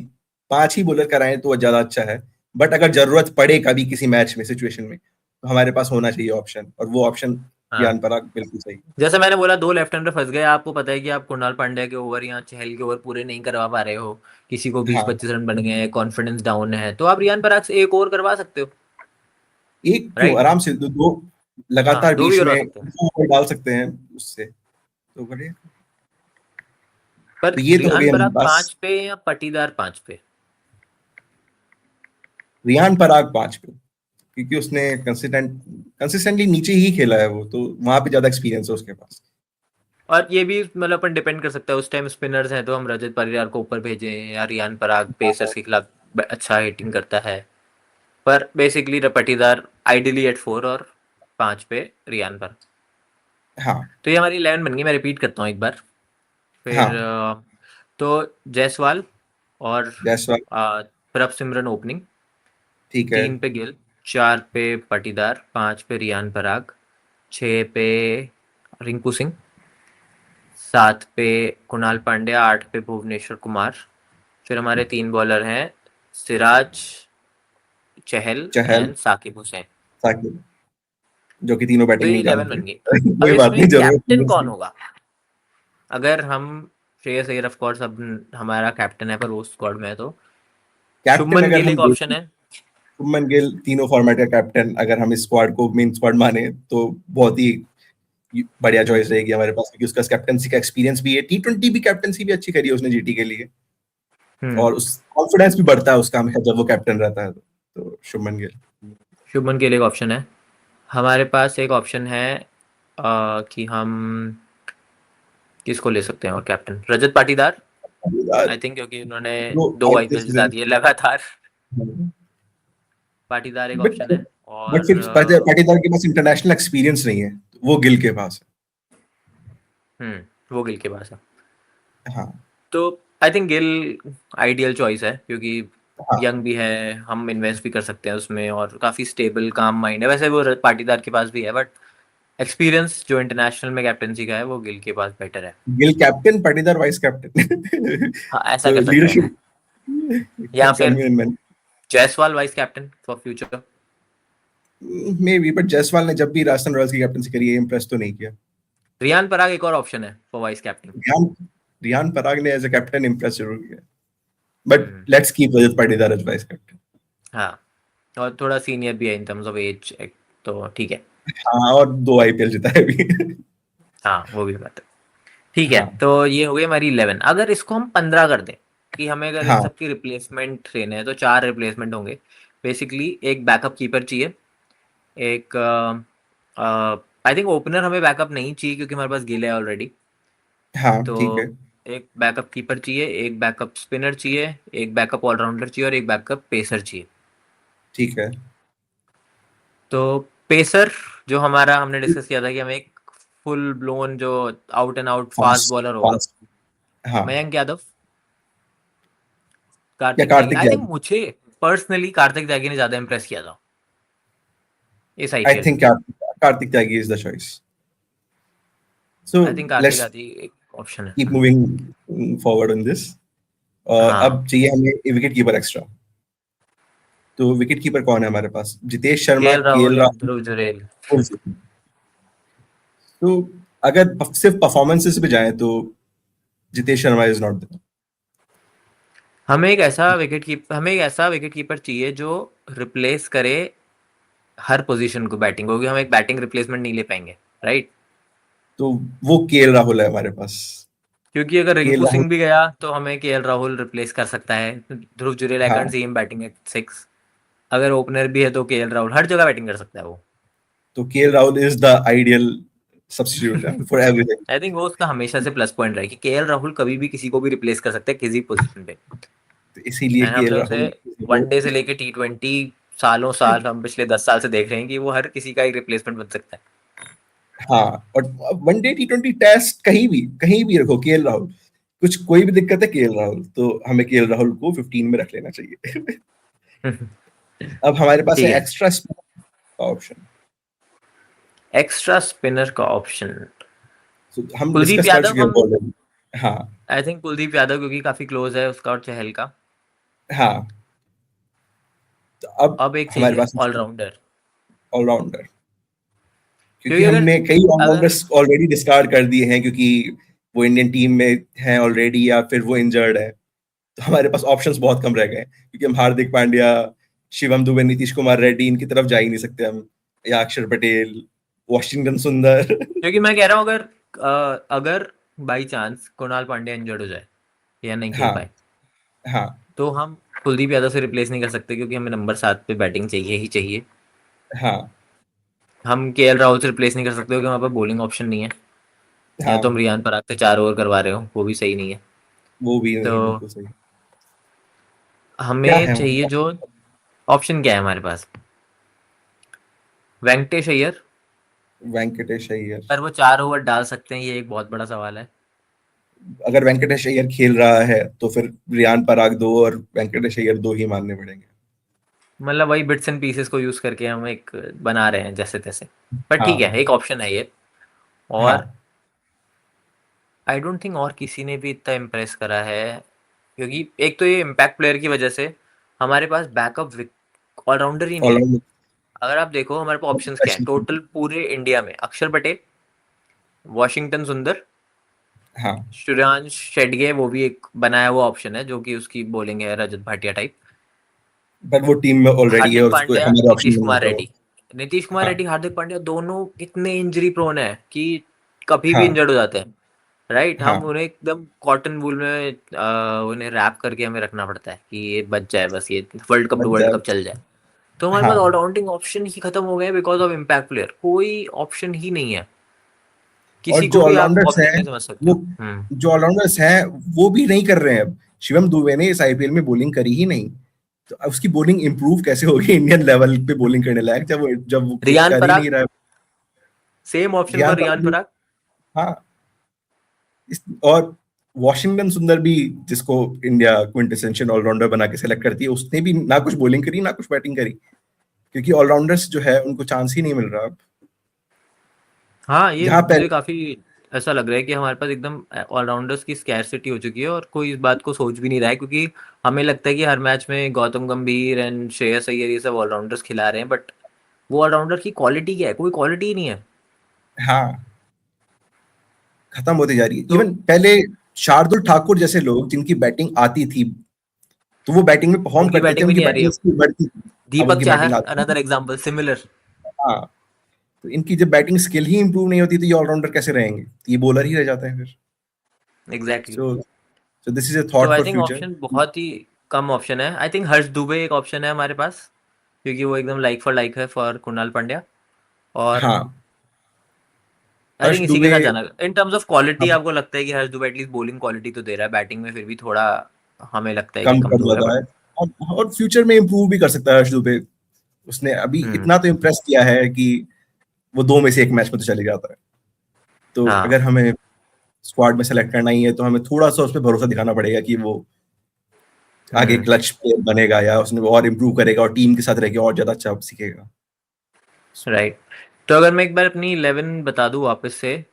5 ही बॉलर कराएं तो ज्यादा अच्छा है। बट अगर जरूरत पड़े कभी किसी मैच में, सिचुएशन में, तो हमारे पास होना चाहिए ऑप्शन, और वो ऑप्शन हाँ, रियान पराग बिल्कुल सही है। जैसे मैंने बोला 2 लेफ्ट हैंडर फंस गए, आपको पता है कि आप कुणाल पांड्या के ओवर या चहल के ओवर पूरे नहीं करवा पा रहे हो, किसी को हाँ, 20-25 रन बन गए हैं, कॉन्फिडेंस डाउन है, तो आप रियान पराग से एक ओवर करवा सकते हो, एक क्यों, राइट? आराम से दो हाँ, लगातार 2 भी बीच करवा में सकते हैं। 2 ओवर डाल सकते हैं उससे, तो बढ़िया। पर तो ये तो हो रियान गई हमारे पराग पास। 5 पे या पाटीदार 5 पे? रियान पराग 5 पे, क्योंकि उसने कंसिस्टेंटली नीचे ही खेला है, वो तो वहां पे ज्यादा एक्सपीरियंस है उसके पास। और ये भी मतलब अपन डिपेंड कर सकता है, उस टाइम स्पिनर्स हैं तो हम रजत पाटीदार को ऊपर भेजें या रियान पराग पेसर्स के खिलाफ अच्छा हिटिंग करता है। पर बेसिकली पाटीदार आइडियली एट 4 और 5 पे रियान पर। हाँ, तो ये हमारी 11 बन गई, मैं रिपीट करता हूँ एक बार फिर। हाँ, तो जायसवाल और जायसवाल, प्रभसिमरन ओपनिंग, ठीक है। 3 पे गिल, 4 पे पाटीदार, 5 पे रियान पराग, 6 पे रिंकू सिंह, 7 पे कुणाल पांड्या, 8 पे भुवनेश्वर कुमार। फिर हमारे 3 बॉलर हैं सिराज, चहल चहल, एंड साकिब हुसैन। साकिब, जो कि तीनों तो बैटिंग ये नहीं 11 जानते। बन गई। अब कोई बात इसमें नहीं, जरूरत नहीं कैप्टन है कौन उसकी। होगा? अगर हम श्रेयस अय्यर ऑफ कोर्स अब हमारा कैप्टन है, पर वो स्क्वाड में है तो कैप्टन शुभमन अगर गिल हम एक ऑप्शन देखें, है। शुभमन गिल तीनों फॉर्मेट का कैप्टन, अगर हम इस स्क्वाड को मेन स्क्वाड माने, तो बहुत ही बढ़िया हम्म, चॉइस रहेगी हमारे पास, क्योंकि उसका कैप्टंसी का एक्सपीरियंस भी है, T20 भी कैप्टंसी भी अच्छी करी है उसने जीटी के लिए, हम्म। और उस कॉन्फिडेंस भी बढ़ता है उसका हमेशा जब वो कैप्टन रहता है, तो शुभमन गिल। शुभमन गिल एक ऑप्शन है। हमारे पास एक ऑप्शन है कि हम किसको ले सकते हैं और captain, Rajat Patidar I think, क्योंकि उन्होंने वो 2 आउट आईपीएल दिस जिता सीजन, दिए लगातार। पाटीदार एक बट ऑप्शन है। बट और फिर पाटीदार के पास इंटरनेशनल एक्सपीरियंस नहीं है, वो गिल के पास वो गिल के पास है। है। हाँ, तो I think Gill ideal choice है, क्योंकि हाँ, यंग भी है, हम इन्वेस्ट भी कर सकते हैं उसमें, और काफ़ी स्टेबल काम माइंड है। वैसे वो पाटीदार के पास भी है, बट एक्सपीरियंस जो इंटरनेशनल में कैप्टनसी का है वो गिल के पास बेटर है। Gill captain, Patidar vice captain. हाँ, ऐसा तो कर सकते हैं। लीडरशिप या कम्स फिर admin man, Jaiswal vice captain for future. May be, but Jaiswal ने जब भी राजस्थान रॉयल्स की कैप्टनसी करी है, इम्प्रेस तो नहीं किया। रियान पराग एक और ऑप्शन है for vice captain. Riyan Riyan Parag ने एज अ कैप्टन इम्प्रेस जरूर किया, but hmm, let's keep Rajat Patidar as vice captain. हाँ, और थोड़ा सीनियर भी है इन टर्म्स ऑफ एज, तो ठीक है। हाँ, और 2 आईपीएल जीता है अभी। हाँ, वो भी बात है। ठीक है, हाँ, तो ये हो गई हमारी 11। अगर इसको हम 15 कर दें कि हमें अगर इन हाँ, सब की रिप्लेसमेंट लेने हैं, तो 4 रिप्लेसमेंट होंगे। बेसिकली एक बैकअप कीपर चाहिए, एक आई थिंक ओपनर हमें बैकअप नहीं चाहिए क्योंकि हमारे पास गिल है ऑलरेडी। हाँ, तो ठीक है, एक बैकअप कीपर चाहिए, एक बैकअप स्पिनर चाहिए, एक बैकअप ऑलराउंडर चाहिए और एक बैकअप पेसर चाहिए। ठीक है। तो पेसर जो हमारा हमने डिस्कस किया था कि हमें एक फुल ब्लोन जो out and out fast fast, bowler होगा, फास्ट, हाँ, मयंक यादव, या कार्तिक त्यागी। Kartik I think Yadav. मुझे पर्सनली कार्तिक त्यागी ने ज्यादा इंप्रेस किया था इस आई आईपीएल थिंक में। Kartik Tyagi is the choice. So I think Kartik let's Tyagi एक ऑप्शन है। Keep moving forward on this. हाँ, अब चाहिए हमें विकेट कीपर एक्स्ट्रा। तो विकेट कीपर कौन है हमारे पास? जितेश शर्मा, केएल केएल राहुल या राहुल। ध्रुव जुरेल। तो अगर सिर्फ परफॉर्मेंसेस पे जाएं, तो Jitesh Sharma is not there. हमें एक ऐसा विकेट कीपर चाहिए जो रिप्लेस करे हर पोजीशन को बैटिंग, क्योंकि हम एक बैटिंग रिप्लेसमेंट नहीं ले पाएंगे, राइट? तो वो केएल राहुल है हमारे पास। क्योंकि अगर केएल रिंकू राहुल, सिंह भी गया तो हमें केएल राहुल रिप्लेस कर सकता है। ध्रुव जुरेल आई कांट हाँ, सी हिम बैटिंग एट 6। अगर ओपनर भी है तो केएल राहुल हर जगह बैटिंग कर सकता है वो। तो KL Rahul is the ideal substitute for everything. I think वो उसका हमेशा से प्लस पॉइंट रहा है कि केएल राहुल कभी भी किसी को भी रिप्लेस कर सकते हैं किसी पोजीशन पे। तो इसीलिए एंड हमने केएल उसे राहुल किसी को, वनडे से लेके T20 सालों साल, हम पिछले 10 साल से देख रहे हैं कि वो हर किसी का एक रिप्लेसमेंट बन सकता है। हाँ, और वनडे T20 टेस्ट कहीं भी रखो केएल राहुल, कुछ कोई भी दिक्कत है केएल राहुल, तो हमें केएल राहुल को 15 में रख लेना चाहिए। अब हमारे पास ठीक है है, एक्स्ट्रा का ऑप्शन। एक्स्ट्रा स्पिनर का ऑप्शन। तो हम कुलदीप डिस्कस कर यादव चुके हैं हम ऑलरेडी। हाँ आई थिंक कुलदीप यादव, क्योंकि काफी क्लोज है उसका और चहल का। हाँ। तो अब अब एक हमारे चाहिए पास ऑलराउंडर, ऑलराउंडर, क्योंकि क्योंकि अगर हमने कई अगर ऑलराउंडर्स ऑलरेडी डिस्कार्ड कर दिए हैं, क्योंकि वो इंडियन टीम में हैं ऑलरेडी या फिर वो इंजर्ड है। तो हमारे पास ऑप्शंस बहुत कम रह गए हैं, क्योंकि हम हार्दिक पांड्या, शिवम दुबे, नीतीश कुमार रेड्डी इनकी तरफ जा ही नहीं सकते हम, या अक्षर पटेल, वॉशिंगटन सुंदर। क्योंकि मैं कह रहा हूँ अगर अगर by chance Kunal Pandya injured हो जाए या नहीं खेल हाँ पाए, हाँ तो हम कुलदीप यादव से रिप्लेस नहीं कर सकते, क्योंकि हमें नंबर 7 पे बैटिंग चाहिए ही चाहिए। हाँ हम केएल राहुल से रिप्लेस नहीं कर सकते, क्योंकि हमारे पास बॉलिंग ऑप्शन नहीं है। या तो हम हाँ। रियान पराग से 4 ओवर करवा रहे हो, वो भी सही नहीं है। वो भी तो नहीं है बिल्कुल सही। क्या हमें है चाहिए जो ऑप्शन, क्या है हमारे पास? वेंकटेश अय्यर। वेंकटेश अय्यर। पर वो 4 ओवर डाल सकते हैं, ये एक बहुत बड़ा सवाल है। अगर वेंकटेश अय्यर खेल रहा है तो फिर रियान पराग दो और वेंकटेश अय्यर दो ही मानने पड़ेंगे। मतलब वही बिट्स एंड पीसेस को यूज करके हम एक बना रहे हैं जैसे तैसे। पर ठीक है, हाँ एक ऑप्शन है ये। और हाँ। आई डोंट थिंक और किसी ने भी इतना इम्प्रेस करा है, क्योंकि एक तो ये इम्पैक्ट प्लेयर की वजह से हमारे पास बैकअप ऑलराउंडर ही नहीं है। ऑलराउंडर। अगर आप देखो हमारे पास ऑप्शंस क्या है टोटल पूरे इंडिया में: अक्षर पटेल, वॉशिंगटन सुंदर, हाँ, सूर्यांश शेडगे, वो भी एक बनाया हुआ ऑप्शन है जो कि उसकी बॉलिंग है रजत भाटिया टाइप। बट वो टीम में ऑलरेडी है हार्दिक और उसको पांड्या, हमारे ऑप्शन नीतीश में कुमार मिलता हो। रेड्डी। नीतीश कुमार हाँ रेड्डी, हार्दिक पांड्या दोनों इतने इंजरी प्रोन है कि कभी भी हाँ इंजर्ड हो जाते हैं। राइट, हम हाँ उन्हें एकदम कॉटन वूल में उन्हें रैप करके हमें रखना पड़ता है कि ये बच जाए, बस ये वर्ल्ड कप टू बच वर्ल्ड जाए। कप चल जाए। तो हमारे पास हाँ, ऑलराउंडिंग ऑप्शन ही खत्म हो गए बिकॉज ऑफ इम्पैक्ट प्लेयर, कोई ऑप्शन ही नहीं है। और किसी जो को भी आप ऑलराउंडर्स ऑप्शन हैं नहीं समझ सकते वो हो। हम्म। जो ऑलराउंडर्स हैं वो भी नहीं कर रहे हैं अब। शिवम दुबे ने इस आईपीएल में बॉलिंग करी ही नहीं, तो अब उसकी बॉलिंग इंप्रूव कैसे होगी इंडियन लेवल पे बॉलिंग करने लायक, जब वो कुछ रियान कर ही पराग, नहीं रहा है। सेम ऑप्शन रियान फॉर पराग रियान भी। पराग। हाँ। और वॉशिंगटन सुंदर भी, जिसको इंडिया क्विंटेसेंशियल ऑलराउंडर बना के सेलेक्ट करती है, उसने भी ना कुछ बॉलिंग करी ना कुछ बैटिंग करी, क्योंकि ऑलराउंडर्स जो है उनको चांस ही नहीं मिल रहा अब। हाँ, ये जहां मुझे पहले। काफी ऐसा लग रहा है कि हमारे पास एकदम ऑलराउंडर्स की स्कैरसिटी हो चुकी है और कोई इस बात को सोच भी नहीं रहा है, क्योंकि हमें लगता है कि हर मैच में गौतम गंभीर एंड श्रेयस अय्यर ये सब ऑलराउंडर्स खिला रहे हैं, बट वो ऑलराउंडर की क्वालिटी क्या है? कोई क्वालिटी ही नहीं है। हाँ, खत्म होती जा रही है। तो इवन पहले शार्दुल ठाकुर जैसे लोग जिनकी बैटिंग आती थी, तो वो बैटिंग में परफॉर्म उनकी करते थे, बैटिंग भी उनकी नहीं आ रही बैटिंग अब। स्किल बढ़ती थी। अब दीपक उनकी बैटिंग चाहर, आती अनदर है। Example similar. हाँ। तो इनकी जब बैटिंग स्किल ही इंप्रूव नहीं होती तो ये ऑलराउंडर कैसे रहेंगे? तो ये बॉलर ही रह जाते हैं फिर। Exactly so so this is a तो thought I for think future. Option बहुत ही कम ऑप्शन है। आई थिंक हर्ष दुबे एक ऑप्शन है हमारे पास, क्योंकि वो एकदम लाइक फॉर लाइक है फॉर कुणाल पांड्या। और हाँ, आई हर्ष थिंक इसी के दुबे। साथ जाना इन टर्म्स ऑफ क्वालिटी। अब आपको लगता है कि हर्ष दुबे एटलीस्ट बॉलिंग क्वालिटी तो दे रहा है, बैटिंग में फिर भी थोड़ा हमें लगता है कि कम कर कमजोर है, ज्यादा बट है। और फ्यूचर में इंप्रूव भी कर सकता है हर्ष दुबे। उसने अभी हम्म। इतना तो इम्प्रेस किया है कि वो दो में से एक मैच में तो चले जाता है। तो हाँ। अगर हमें स्क्वाड में सेलेक्ट करना ही है तो हमें थोड़ा सा उस पर भरोसा दिखाना पड़ेगा कि वो आगे हम्म। क्लच प्लेयर बनेगा, या उसने और इम्प्रूव करेगा और टीम के साथ रह के और ज्यादा अच्छा सीखेगा। राइट। तो अगर मैं एक बार अपनी 11 बता दूं वापस से,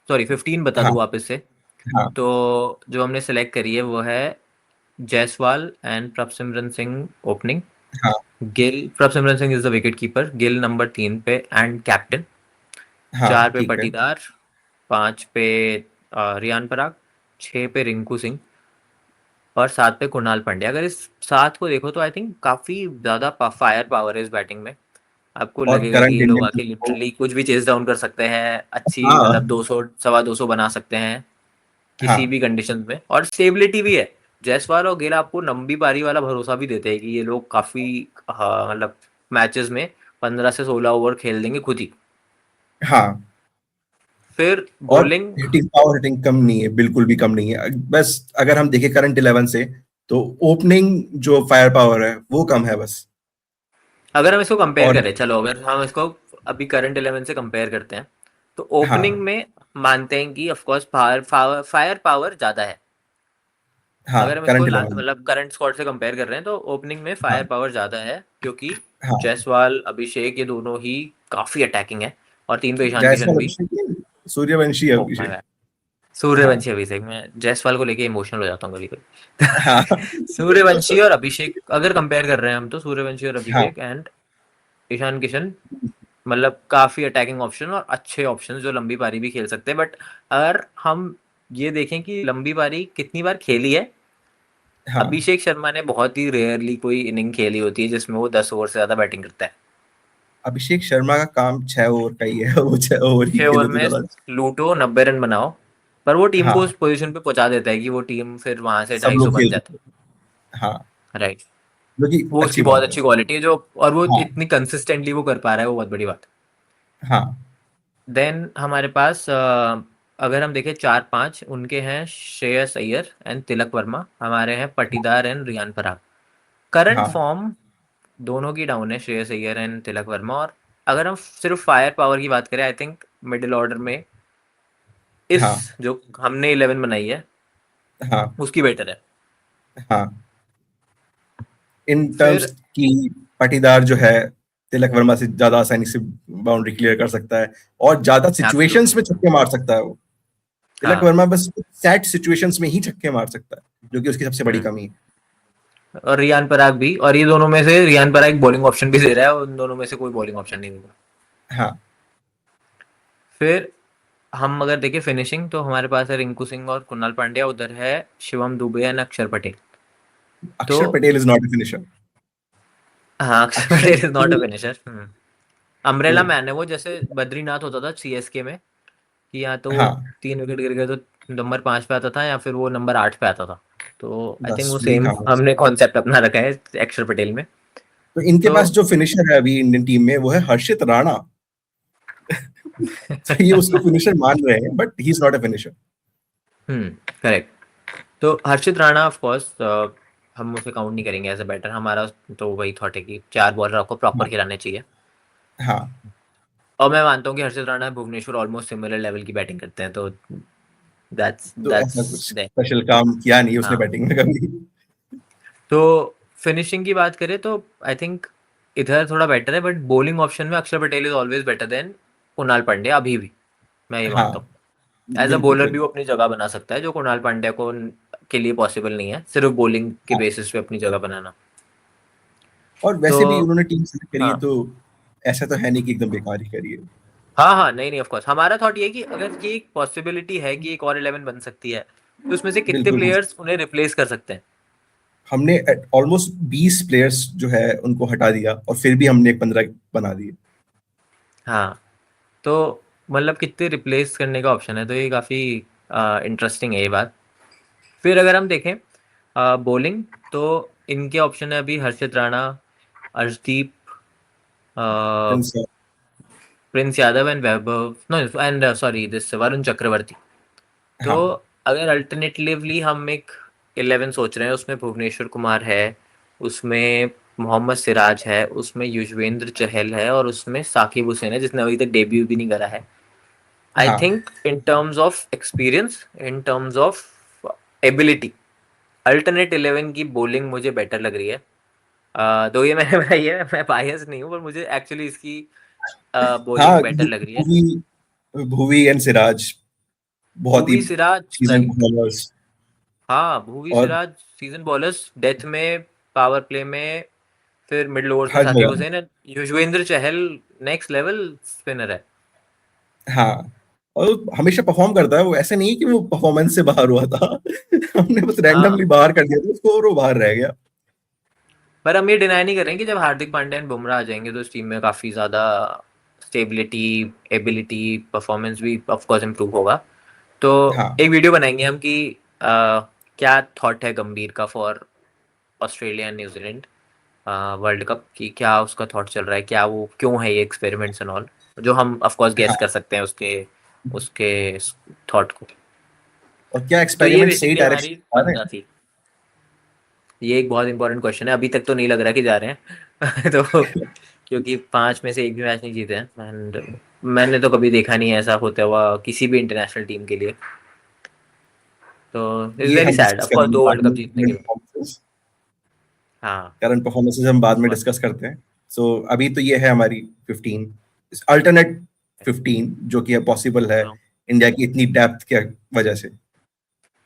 सॉरी 15 बता हाँ दूं वापस से, हाँ तो जो हमने सेलेक्ट करी है वो है जायसवाल एंड प्रभसिमरन सिंह ओपनिंग, हाँ Gill, Prabhsimran Singh is the wicket keeper, Gill number 3 पे एंड कैप्टन, हाँ 4 पे ठीक है। पटीदार, 5 पे रियान पराग, 6 पे रिंकू सिंह और 7 पे कुणाल पांड्या। अगर इस 7 को देखो तो आई थिंक काफी ज्यादा फायर पावर है इस बैटिंग में। आपको और लगेगा कि करंट ये लोग इंडियन आके टीम को। लिटरली कुछ भी चेज डाउन कर सकते हैं, अच्छी मतलब हाँ 200 सवा 200 बना सकते हैं किसी हाँ भी कंडीशन में, और स्टेबिलिटी भी है। जायसवाल और गेल आपको लंबी पारी वाला भरोसा भी देते हैं कि ये लोग काफी मतलब मैचेस में 15 से 16 ओवर खेल देंगे खुद ही। हाँ। फिर और बॉलिंग, हिटिंग पावर, हिटिंग कम नहीं है, बिल्कुल भी कम नहीं है। बस अगर हम देखें करंट 11 से, तो ओपनिंग जो फायर पावर है वो कम है बस। अगर हम इसको कंपेयर और करें, चलो अगर हम इसको अभी करंट 11 से कंपेयर करते हैं, तो ओपनिंग हाँ में मानते हैं कि ऑफ कोर्स फायर पावर ज्यादा है। हाँ, अगर हम इसको करंट 11। मतलब करंट स्क्वाड से कंपेयर कर रहे हैं तो ओपनिंग में फायर हाँ पावर ज़्यादा है, क्योंकि हाँ। जायसवाल अभिषेक ये दोनों ही काफ़ी अटैकिंग है, और 3 पे ईशान किशन जायसवाल भी। अभिषेक नहीं, Suryavanshi oh my Abhishek. God, हाँ सूर्यवंशी अभिषेक, मैं जायसवाल को लेके इमोशनल हो जाता हूँ कभी कभी। हाँ सूर्यवंशी और अभिषेक अगर कंपेयर कर रहे हैं हम, तो सूर्यवंशी और हाँ अभिषेक एंड ईशान किशन, मतलब काफी अटैकिंग ऑप्शन और अच्छे ऑप्शन जो लंबी पारी भी खेल सकते हैं। बट अगर हम ये देखें कि लंबी पारी कितनी बार खेली है, हाँ। अभिषेक शर्मा ने बहुत ही रेयरली कोई इनिंग खेली होती है जिसमें वो 10 ओवर से ज्यादा बैटिंग करता है। अभिषेक शर्मा का काम 6 ओवर का ही है, वो 6 ओवर ही 6 ओवर खेले तो में ज्यादा। लूटो 90 रन बनाओ, पर वो टीम को उस हाँ, पोजीशन पे पहुंचा देता है कि वो टीम फिर वहां से सब 250 लोग बन खेल जाता सकते हैं। हाँ, है। राइट। जो कि वो अच्छी उसकी बहुत बात है। अच्छी क्वालिटी है जो, और वो हाँ इतनी कंसिस्टेंटली वो कर पा रहा है, वो बहुत बड़ी बात हाँ है। देन हमारे पास अगर हम देखें 4-5 उनके हैं, श्रेयस अय्यर एंड तिलक वर्मा, हमारे हैं पटीदार एंड रियान पराग। करंट हाँ फॉर्म दोनों की डाउन है, श्रेयस अय्यर एंड तिलक वर्मा। और अगर हम सिर्फ फायर पावर की बात करें, आई थिंक मिडिल ऑर्डर में इस हाँ जो हमने 11 बनाई है हाँ उसकी बेटर है। हाँ। इन टर्म्स फिर की पाटीदार जो है तिलक वर्मा से ज्यादा आसानी से बाउंड्री क्लियर कर सकता है, और ज्यादा सिचुएशंस एब्सोल्युटली। में छक्के मार सकता है वो। तिलक हाँ। वर्मा बस सेट सिचुएशंस में ही छक्के मार सकता है, जो कि उसकी सबसे बड़ी हम्म। कमी है। और रियान पराग भी, और ये दोनों में से रियान पराग बॉलिंग ऑप्शन भी दे रहा है, और उन दोनों में से कोई बॉलिंग ऑप्शन नहीं देगा। हाँ, फिर हम अगर देखें फिनिशिंग, तो हमारे पास है रिंकू सिंह और कुणाल पांड्या, उधर है शिवम दुबे एंड अक्षर पटेल। तो अक्षर Patel is not a finisher. हाँ, अक्षर अक्षर Patel is not a Patel finisher. Umbrella को, मैन है वो, जैसे बद्रीनाथ होता था सीएसके में कि या तो हाँ 3 विकेट गिर गए तो नंबर 5 पे आता था, या फिर वो नंबर 8 पे आता था। तो आई थिंक बस वो वही सेम काम है हमने उसका। कॉन्सेप्ट अपना रखा है अक्षर पटेल में। तो इनके तो पास जो फिनिशर है अभी इंडियन टीम में, वो है हर्षित राणा। तो ये उसको फिनिशर मान रहे हैं, but he is not a finisher. Correct. तो हर्षित राणा ऑफ कोर्स हम उसे काउंट नहीं करेंगे एज अ बैटर। हमारा तो वही थॉट है कि 4 बॉलर आपको प्रॉपर हाँ खिलाने चाहिए। हाँ। और मैं मानता हूँ कि Harshit Rana Bhuvneshwar almost similar level की बैटिंग करते हैं, तो दैट्स तो ऐसा कुछ दैट्स दे। स्पेशल काम किया नहीं उसने हाँ। बैटिंग में कभी। तो फिनिशिंग की बात करें तो आई थिंक इधर थोड़ा बेटर है, बट बॉलिंग ऑप्शन में अक्षर Patel is always better than Kunal Pandya अभी भी, मैं ये हाँ, मानता हूँ। एज अ बिल्कुल बॉलर भी वो बिल्कुल। अपनी जगह बना सकता है, जो कुणाल पांड्या को के लिए पॉसिबल नहीं है सिर्फ बॉलिंग के हाँ, बेसिस पे अपनी जगह बनाना। और तो वैसे भी उन्होंने टीम सेलेक्ट करी है, हाँ तो ऐसा तो है नहीं कि एकदम बेकार ही करी है। हाँ हाँ, नहीं नहीं, ऑफ कोर्स हमारा थॉट ये है कि अगर ये एक पॉसिबिलिटी है कि एक और 11 बन सकती है, तो उसमें से कितने बिल्कुल। प्लेयर्स उन्हें रिप्लेस कर सकते हैं। हमने ऑलमोस्ट 20 प्लेयर्स जो है उनको हटा दिया, और फिर भी हमने 15 बना दिए। हाँ। तो मतलब कितने रिप्लेस करने का ऑप्शन है, तो ये काफ़ी इंटरेस्टिंग है ये बात। फिर अगर हम देखें बॉलिंग, तो इनके ऑप्शन है अभी Harshit Rana, Arshdeep, Prince, Prince Yadav and Vaibhav, no and sorry this Varun Chakravarthy. तो हाँ अगर अल्टरनेटिवली हम एक 11 सोच रहे हैं, उसमें भुवनेश्वर कुमार है, उसमें मोहम्मद सिराज है, उसमें युजवेंद्र चहल है, और उसमें साकिब हुसैन है जिसने अभी तक डेब्यू भी नहीं करा है। आई हाँ think in terms of experience, in terms of ability, alternate 11 की बॉलिंग मुझे बेटर लग रही है। दो ये मैंने बनाई है, मैं बायस नहीं हूँ, पर मुझे एक्चुअली इसकी हाँ। बॉलिंग बेटर लग रही है। भुवी, भुवी एंड सिराज बहुत ही Bhuvi Siraj, season right. Bowlers. हाँ, भूवी और सिराज सीजन बॉलर्स, डेथ में, पावर प्ले में, फिर मिडिल ओवर्स में हर साकिब जगह। हुसैन है। Yuzvendra Chahal next level spinner है। हाँ, और वो हमेशा परफॉर्म करता है, वो ऐसे नहीं कि वो परफॉर्मेंस से बाहर हुआ था। हमने बस हाँ, रैंडमली बाहर कर दिया था उसको, और वो बाहर रह गया। पर हम ये डिनाई नहीं करेंगे कि जब हार्दिक पांड्या एंड बुमराह आ जाएंगे तो इस टीम में काफ़ी ज़्यादा स्टेबिलिटी, एबिलिटी, परफॉर्मेंस भी ऑफ कोर्स इम्प्रूव होगा। तो हाँ एक वीडियो बनाएंगे हम कि क्या थॉट है गंभीर का for Australia and New Zealand world cup की, क्या उसका थॉट चल रहा है, क्या वो क्यों है ये एक्सपेरिमेंट्स एंड ऑल, जो हम ऑफ कोर्स गेस कर हाँ। सकते हैं उसके उसके थॉट को। और क्या तो ये एक्सपेरिमेंट सही बेसिकली डायरेक्शन हमारी आ रहे मंशा हैं? थी। ये एक बहुत इंपॉर्टेंट क्वेश्चन है, अभी तक तो नहीं लग रहा कि जा रहे हैं। तो क्योंकि 5 में से एक भी मैच नहीं जीते हैं, एंड मैंने तो कभी देखा नहीं है ऐसा होता हुआ किसी भी इंटरनेशनल टीम के लिए। तो इट्स ये वेरी हम सैड, डिस्कस ऑफ कोर्स करेंगे 2 वर्ल्ड बाद कप में, जीतने के बाद। हाँ, करंट परफॉर्मेंसेस हम बाद ऑफ में कोर्स। डिस्कस करते हैं। सो अभी तो ये है हमारी 15 अल्टरनेट 15 जो कि पॉसिबल है इंडिया की इतनी डेप्थ की वजह से।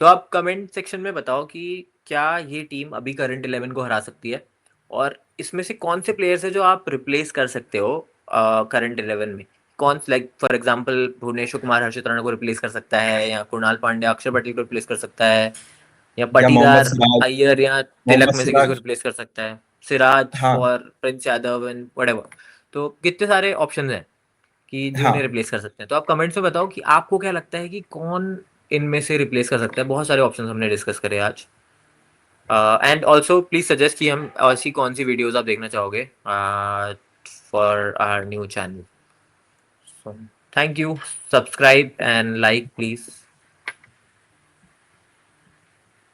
तो आप कमेंट सेक्शन में बताओ कि क्या ये टीम अभी करंट 11 को हरा सकती है, और इसमें से कौन से प्लेयर्स है जो आप रिप्लेस कर सकते हो करंट 11 में। कौन, like for example Bhuvneshwar Kumar Harshit Rana को रिप्लेस कर सकता है, या कुणाल पांड्या अक्षर पटेल को रिप्लेस कर सकता है, या या मोहम्मद पाटीदार सिराज। अय्यर या तिलक मोहम्मद में से किसी को सिराज। रिप्लेस कर सकता है, सिराज हाँ for Prince Yadav and whatever. तो कितने सारे ऑप्शन हैं कि जो इन्हें हाँ। रिप्लेस कर सकते हैं। तो आप कमेंट्स में बताओ कि आपको क्या लगता है कि कौन इनमें से रिप्लेस कर सकता है। बहुत सारे ऑप्शन हमने डिस्कस करे आज। एंड ऑल्सो प्लीज सजेस्ट कि हम ऐसी कौन सी वीडियोस आप देखना चाहोगे for our new channel. So thank you, subscribe and like please.